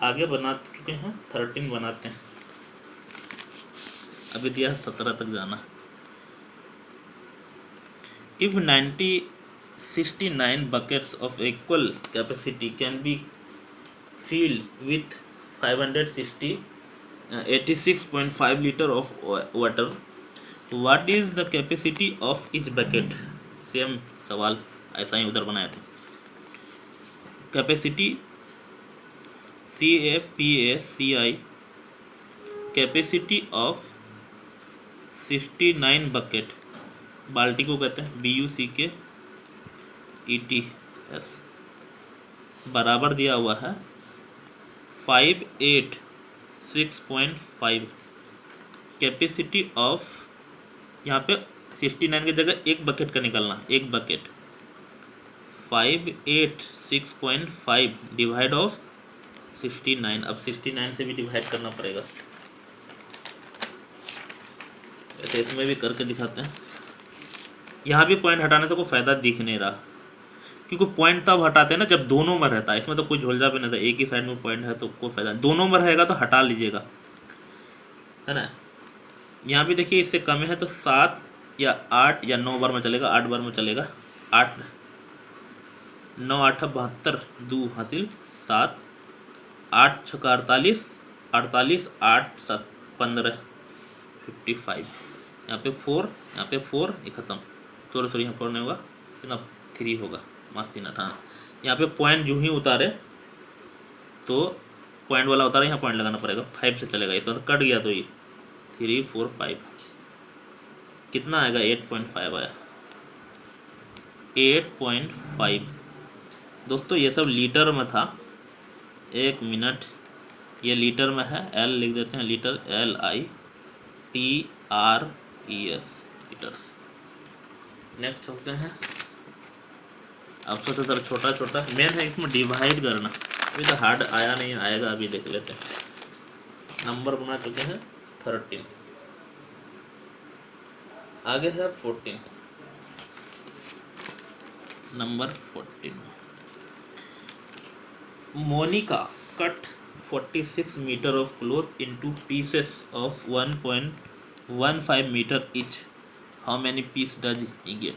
आगे बना चुके हैं, 13 बनाते हैं। अभी दिया 17 तक जाना। If 69 buckets of equal capacity can be filled with 86.5 liter of water, what is the capacity of each bucket? Same सवाल ऐसा ही उधर बनाया था। Capacity CAPACI capacity of 69 bucket, बाल्टी को कहते हैं BUCKETS, बराबर दिया हुआ है 586.5। कैपेसिटी ऑफ, यहाँ पे 69 की जगह एक बकेट का निकलना, एक बकेट 586.5 डिवाइड ऑफ 69। अब 69 से भी डिवाइड करना पड़ेगा, ऐसे इसमें भी करके दिखाते हैं। यहाँ भी पॉइंट हटाने से कोई फ़ायदा दिख नहीं रहा, क्योंकि पॉइंट तब हटाते हैं ना जब दोनों में रहता है। इसमें तो कोई झोलझा भी नहीं था, एक ही साइड में पॉइंट है तो कोई फायदा नहीं। दोनों में रहेगा तो हटा लीजिएगा, है ना। यहाँ भी देखिए इससे कम है तो 7 या 8 या 9 बार में चलेगा, 8 बार में चलेगा। 8 9 8 72, 2 हासिल 7, 8 6 48, 48 8 7 15 55। यहाँ पे 4, यहाँ पे 4, ये खत्म। सॉरी यहाँ 4 नहीं होगा, कितना 3 होगा, मस्त ही ना था। यहाँ पे पॉइंट जो ही उतारे तो पॉइंट वाला उतारे, यहाँ पॉइंट लगाना पड़ेगा। 5 से चलेगा, इसका तो कट गया तो ये 3 4 5 कितना आएगा, 8.5 आया, 8.5। दोस्तों ये सब लीटर में था, 1 मिनट, ये लीटर में है। L लिख देते हैं, लीटर, LITRES, लीटर्स। नेक्स्ट चलते हैं। अब सोचो सर छोटा छोटा मेन है, इसमें डिवाइड करना। अभी तो हार्ड आया नहीं, आएगा, अभी देख लेते हैं। नंबर बना चुके हैं 13, आगे है 14, number 14। Monica cut 46 metre of cloth into pieces of 1.15 metre each. How many piece does he get?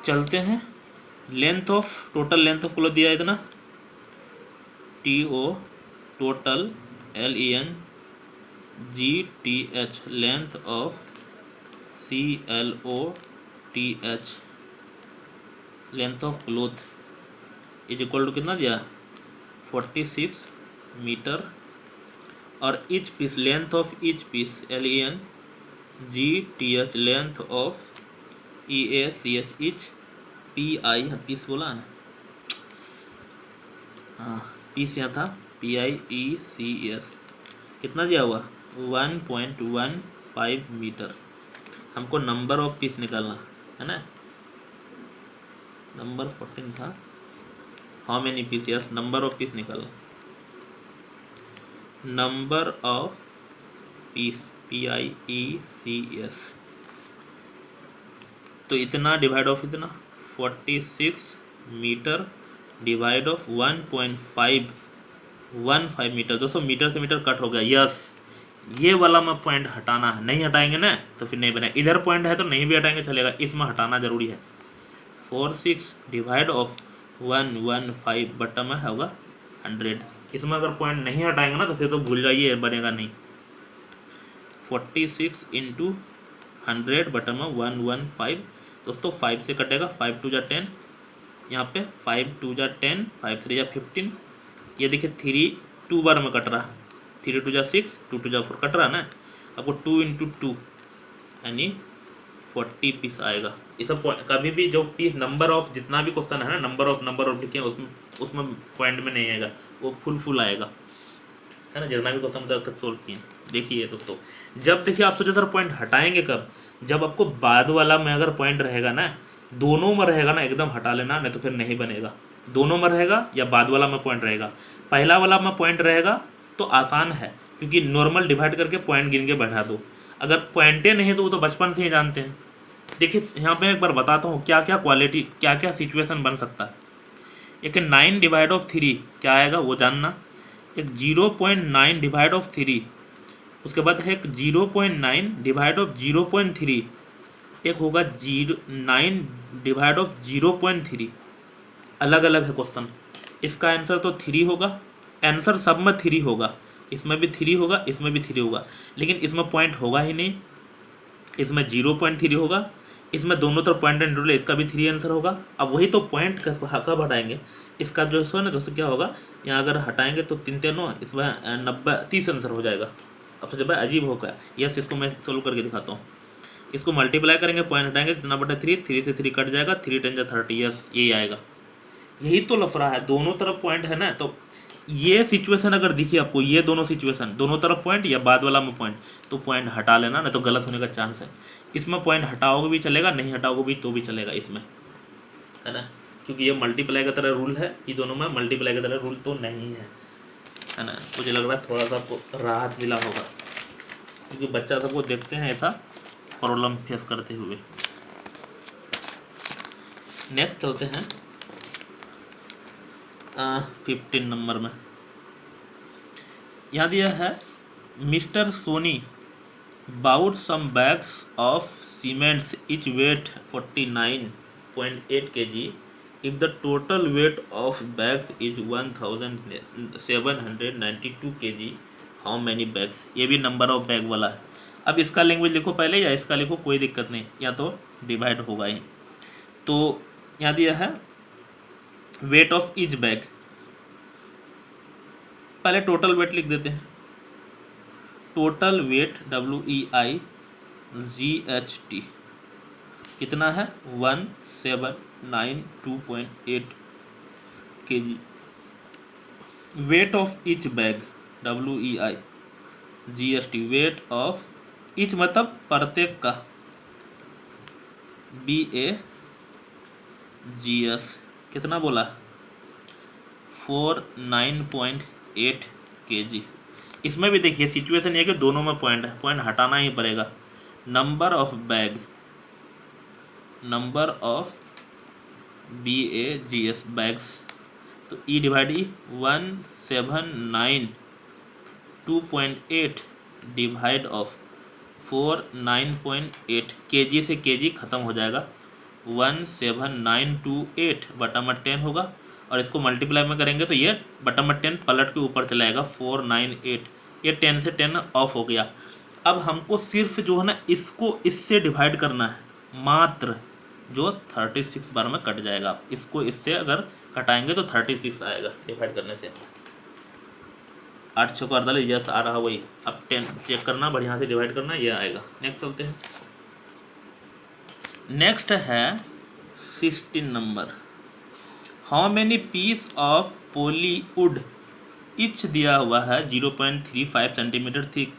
चलते हैं। Length of, total length of cloth दिया है इतना, TO total, LENGTH length of, CLOTH length of cloth is equal to कितना दिया, 46 metre. और each piece, length of each piece, LENGTH length of, EACH each, PI piece बोला ना, हाँ piece यहाँ था, PIECS कितना दिया हुआ, 1.15 मीटर। हमको नंबर ऑफ पीस निकालना है ना। नंबर 14 था, how many piece, yes number of piece निकालना। नंबर ऑफ पीस, PIECS, तो इतना डिवाइड ऑफ इतना, 46 मीटर डिवाइड ऑफ 1.515 मीटर। दोस्तों मीटर से मीटर कट हो गया, यस ये वाला में पॉइंट हटाना है, नहीं हटाएंगे ना तो फिर नहीं बनेगा। इधर पॉइंट है तो नहीं भी हटाएंगे चलेगा, इसमें हटाना जरूरी है। 46 डिवाइड ऑफ 115 बटन में होगा 100। इसमें अगर पॉइंट नहीं हटाएंगे ना तो फिर तो भूल जाइए, बनेगा नहीं। 46 इंटू 100 बटन में 115। दोस्तों 5 से कटेगा, 5 2 जा 10, यहाँ पे 5 2 जा 10, 5 3 जा 15। ये देखिए 3 2 बार में कट रहा, 3 2 जा 6, 2 2 जा 4 कट रहा ना। आपको 2 इंटू 2 यानी 40 पीस आएगा। ये सब कभी भी जो पीस, नंबर ऑफ जितना भी क्वेश्चन है ना, नंबर ऑफ लिखे उसमें पॉइंट में नहीं आएगा, वो फुल आएगा, है ना। जितना भी क्वेश्चन तक सोल्व किए देखिए दोस्तों। जब देखिए आप सोचे सर पॉइंट हटाएंगे कब, जब आपको बाद वाला में अगर पॉइंट रहेगा ना, दोनों में रहेगा ना, एकदम हटा लेना, नहीं तो फिर नहीं बनेगा। दोनों में रहेगा या बाद वाला में पॉइंट रहेगा। पहला वाला में पॉइंट रहेगा तो आसान है, क्योंकि नॉर्मल डिवाइड करके पॉइंट गिन के बढ़ा दो। अगर पॉइंटे नहीं तो वो तो बचपन से ही जानते हैं। देखिए यहाँ पे एक बार बताता हूँ क्या क्या क्वालिटी, क्या क्या सिचुएशन बन सकता है। एक 9 डिवाइड ऑफ 3 क्या आएगा वो जानना। एक 0.9 डिवाइड ऑफ 3 उसके बाद है 0.9 डिवाइड ऑफ 0.3, एक होगा 9 डिवाइड ऑफ 0.3। अलग अलग है क्वेश्चन। इसका आंसर तो 3 होगा, आंसर सब में 3 होगा, इसमें भी 3 होगा, इसमें भी 3 होगा, लेकिन इसमें पॉइंट होगा ही नहीं। इसमें 0.3 होगा, इसमें दोनों तरफ पॉइंट एंड रूल है, इसका भी 3 आंसर होगा। अब वही तो पॉइंट कब हटाएंगे, इसका जो है ना दोस्तों क्या होगा, यहाँ अगर हटाएंगे तो 3 3 9, इसमें 90 30 आंसर हो जाएगा। अब सोचो भाई अजीब होगा। यस, इसको मैं सोल्व करके दिखाता हूँ। इसको मल्टीप्लाई करेंगे, पॉइंट हटाएंगे, 3/3, 3 से 3 कट जाएगा, 3 10 30। यस, यही आएगा। यही तो लफड़ा है, दोनों तरफ पॉइंट है ना। तो ये सिचुएशन अगर दिखी आपको, ये दोनों सिचुएशन, दोनों तरफ पॉइंट या बाद वाला में पॉइंट, तो पॉइंट हटा लेना, नहीं तो गलत होने का चांस है। इसमें पॉइंट हटाओगे भी चलेगा, नहीं हटाओगे भी तो भी चलेगा इसमें, है ना, क्योंकि ये मल्टीप्लाई की तरह रूल है। ये दोनों में मल्टीप्लाई की तरह रूल तो नहीं है ना। मुझे लग रहा है थोड़ा सा आपको राहत मिला होगा, क्योंकि बच्चा सबको देखते हैं ऐसा प्रॉब्लम फेस करते हुए। नेक्स्ट चलते हैं 15 नंबर में। यहाँ दिया है mister Soni bought some bags of cements each weight 49.8 kg if the total weight of bags is 1792 kg, how many bags। ये भी नंबर ऑफ बैग वाला है। अब इसका लैंग्वेज लिखो पहले या इसका लिखो, कोई दिक्कत नहीं, या तो डिवाइड होगा ही। तो यहाँ दिया है वेट ऑफ ईच बैग, पहले टोटल वेट लिख देते हैं। टोटल वेट WEIGHT कितना है, 1792.8 kg। Weight of each bag WEIGHT, weight of each मतलब प्रत्येक का, BAGS कितना बोला, 49.8 kg। इसमें भी देखिए सिचुएशन ये कि दोनों में पॉइंट है, पॉइंट हटाना ही पड़ेगा। Number of bag, number of BAGS bags, तो E divide E 1792.8 divide of 49.8, kg से kg खत्म हो जाएगा, 1792.8 बटा में 10 होगा, और इसको मल्टीप्लाई में करेंगे तो ये बटा में 10 पलट के ऊपर चलाएगा 498। ये 10 से 10 ऑफ हो गया। अब हमको सिर्फ जो है ना इसको इससे डिवाइड करना है, मात्र जो 36 बार में कट जाएगा। इसको इससे अगर कटाएंगे तो 36 आएगा डिवाइड करने से। 8 6 को 48, यस आ रहा वही। अब 10 चेक करना, बढ़िया से डिवाइड करना, ये आएगा। नेक्स्ट चलते हैं। नेक्स्ट है 16 number. How many piece of plywood each दिया हुआ है 0.35 centimetre thick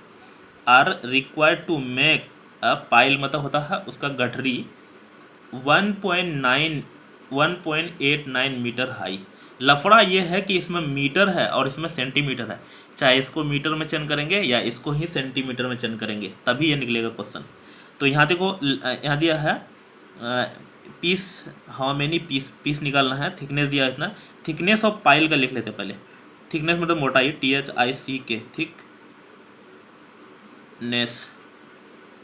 are required to make a pile, मतलब होता है उसका गठरी 1.89 मीटर हाई। लफड़ा ये है कि इसमें मीटर है और इसमें सेंटीमीटर है, चाहे इसको मीटर में चेंज करेंगे या इसको ही सेंटीमीटर में चेंज करेंगे तभी ये निकलेगा क्वेश्चन। तो यहाँ देखो, यहाँ दिया है पीस, हाउ मेनी पीस निकालना है, थिकनेस दिया है इतना। थिकनेस ऑफ पाइल का लिख लेते पहले। थिकनेस मतलब मोटाई, THICK, thickness.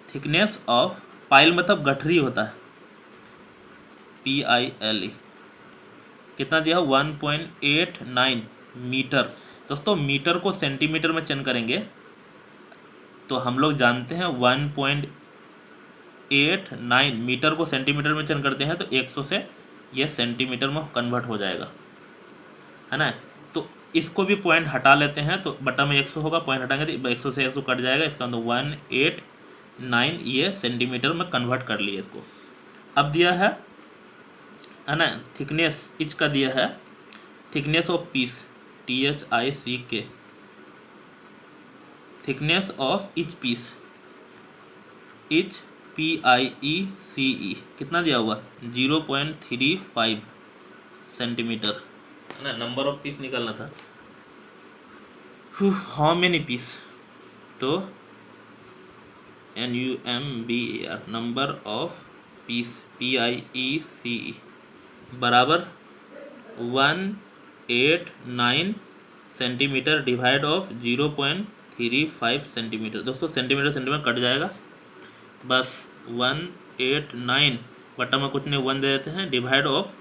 Thickness of pile मतलब गठरी होता है, PILE। कितना दिया, 1.89 मीटर। दोस्तों मीटर को सेंटीमीटर में चेंज करेंगे तो हम लोग जानते हैं 1.89 मीटर को सेंटीमीटर में चेंज करते हैं तो 100 से ये सेंटीमीटर में कन्वर्ट हो जाएगा, है ना। तो इसको भी पॉइंट हटा लेते हैं तो बटा में 100 होगा, पॉइंट हटाएंगे तो 100 से 100 कट जाएगा, इसका मतलब 189 ये सेंटीमीटर में कन्वर्ट कर लिए इसको। अब दिया है ना थिकनेस इच का दिया है, thickness of piece, THICK, thickness of each piece, each PIECE कितना दिया हुआ, 0.35 सेंटीमीटर, है ना। नंबर ऑफ पीस निकालना था। हाउ मेनी पीस, तो NUMBER, number of piece, PIECE बराबर 189 सेंटीमीटर डिवाइड ऑफ 0.35 1.35 सेंटीमीटर। दोस्तों सेंटीमीटर सेंटीमीटर कट जाएगा, बस 189 बटा में कुछ नहीं 1 दे देते हैं, डिवाइड ऑफ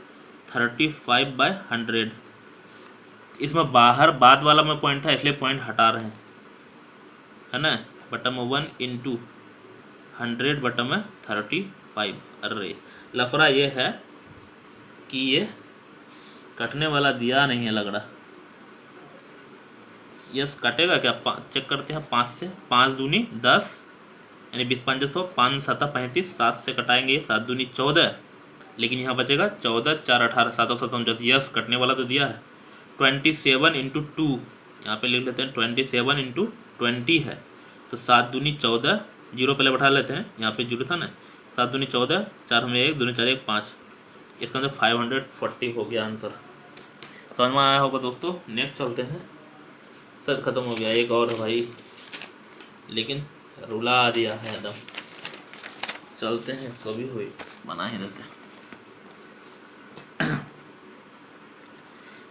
35/100। इसमें बाहर बाद वाला में पॉइंट था इसलिए पॉइंट हटा रहे हैं, है ना। बटा में 1 इंटू 100 बटा में 35। अरे लफड़ा ये है कि ये कटने वाला दिया नहीं है लग रहा। यस कटेगा क्या, चेक करते हैं। 5 से 5 दूनी 10 यानी 20 5 100, 5 7 35, 7 से कटाएंगे 7 दूनी 14, लेकिन यहाँ बचेगा 14 4 18 7 7 49। यस कटने वाला तो दिया है। 27 इंटू 2 यहाँ पे लिख लेते हैं, 27 इंटू 20 है तो 7 दूनी 14, जीरो पहले बैठा लेते हैं, यहाँ पे जीरो था ना। 7 दूनी 14, 4 हमें 1 दूनी 4 1 5, इसका आंसर 540 हो गया आंसर। समझ में आया होगा दोस्तों। नेक्स्ट चलते हैं। सर खत्म हो गया, एक और है भाई, लेकिन रुला दिया है एकदम। चलते हैं, इसको भी हुई बना ही देते हैं।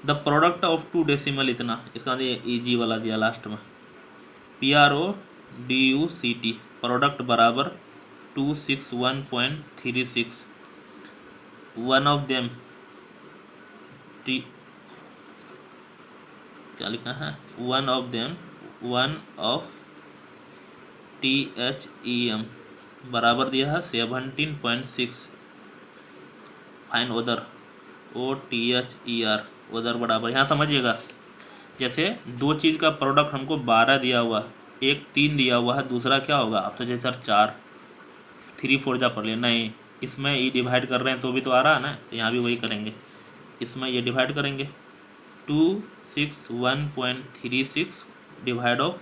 द प्रोडक्ट ऑफ 2 डेसिमल इतना, इसका ईजी वाला दिया लास्ट में। PRODUCT प्रोडक्ट बराबर 261.36। वन ऑफ देम क्या लिखा है, वन ऑफ THEM बराबर दिया है 17.6। फाइन उधर OTHER उधर बराबर। यहाँ समझिएगा, जैसे दो चीज़ का प्रोडक्ट हमको 12 दिया हुआ, एक 3 दिया हुआ है, दूसरा क्या होगा। आप सोचिए सर 4 3 4 जा पढ़ लिया, नहीं इसमें ये डिवाइड कर रहे हैं तो भी तो आ रहा है ना, तो यहाँ भी वही करेंगे। इसमें ये डिवाइड करेंगे 261.36 डिवाइड ऑफ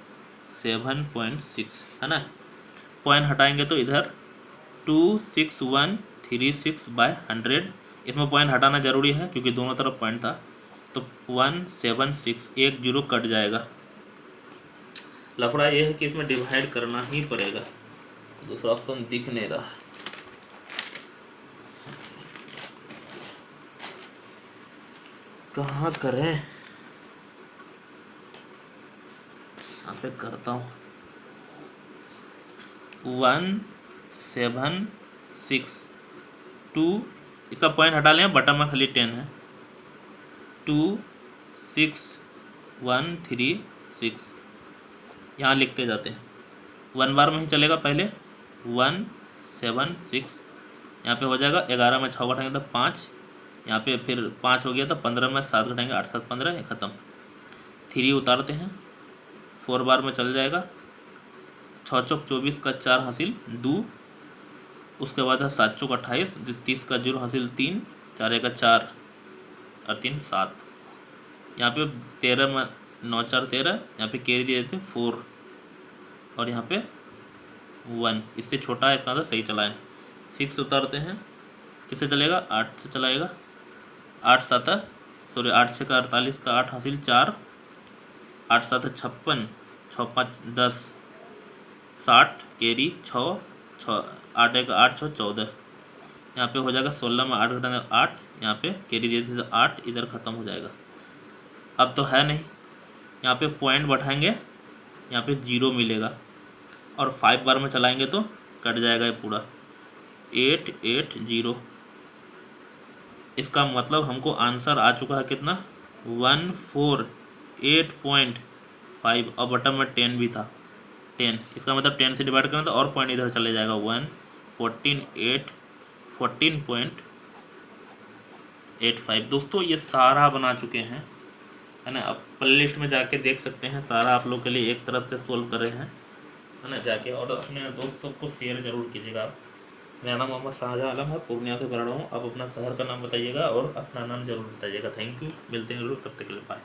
7.6, है ना। पॉइंट हटाएंगे तो इधर 26136/100, इसमें पॉइंट हटाना जरूरी है क्योंकि दोनों तरफ पॉइंट था, तो 176 एक जीरो कट जाएगा। लफड़ा ये है कि इसमें डिवाइड करना ही पड़ेगा, दूसरा ऑप्शन दिख नहीं रहा। कहाँ करें, यहाँ पे करता हूँ। 172 इसका पॉइंट हटा लें, बटन में खाली 10 है। 26136 यहाँ लिखते जाते हैं, 1 बार में ही चलेगा। पहले 176 यहाँ पे हो जाएगा, 11 में 6 घटाएंगे तो 5, यहाँ पे फिर 5 हो गया तो 15 में 7 घटाएंगे 8 7 15, ख़त्म। 3 उतारते हैं, 4 बार में चल जाएगा। 6 चौक 24 का 4 हासिल 2, उसके बाद है 7 चौक 28, 30 का 0 हासिल 3, 4 का 4 और 3 7। यहाँ पे 13 में 9 4 13, यहाँ पे कैरी दे देते 4 और यहाँ पे 1, इससे छोटा है, इसका आंसर सही चला है। 6 उतारते हैं, किससे चलेगा, 8 से चलाएगा। 8 6 का 48 का 8 हासिल 4, 8 7 56, 6 5 10, 60 कैरी 6 6, 8 1 8 6 14, यहाँ पे हो जाएगा। 16 में 8 घटाने 8, यहाँ पे कैरी दे देते 8, इधर ख़त्म हो जाएगा। अब तो है नहीं, यहाँ पे पॉइंट बढ़ाएंगे, यहाँ पे 0 मिलेगा और 5 बार में चलाएंगे तो कट जाएगा ये पूरा 880। इसका मतलब हमको आंसर आ चुका है कितना, 148.5 और बटन में 10 भी था 10, इसका मतलब 10 से डिवाइड करें तो और पॉइंट इधर चले जाएगा 14.85। दोस्तों ये सारा बना चुके हैं, है ना। अब प्ले लिस्ट में जाके देख सकते हैं, सारा आप लोग के लिए एक तरफ से सोल्व कर रहे हैं, है ना, जाके। और अपने दोस्त सबको शेयर जरूर कीजिएगा। मेरा नाम मोहम्मद शाहजहां आलम है, पूर्णिया से कर रहा हूँ। आप अपना शहर का नाम बताइएगा और अपना नाम जरूर बताइएगा। थैंक यू, मिलते हैं जरूर, तब तक के लिए बाय।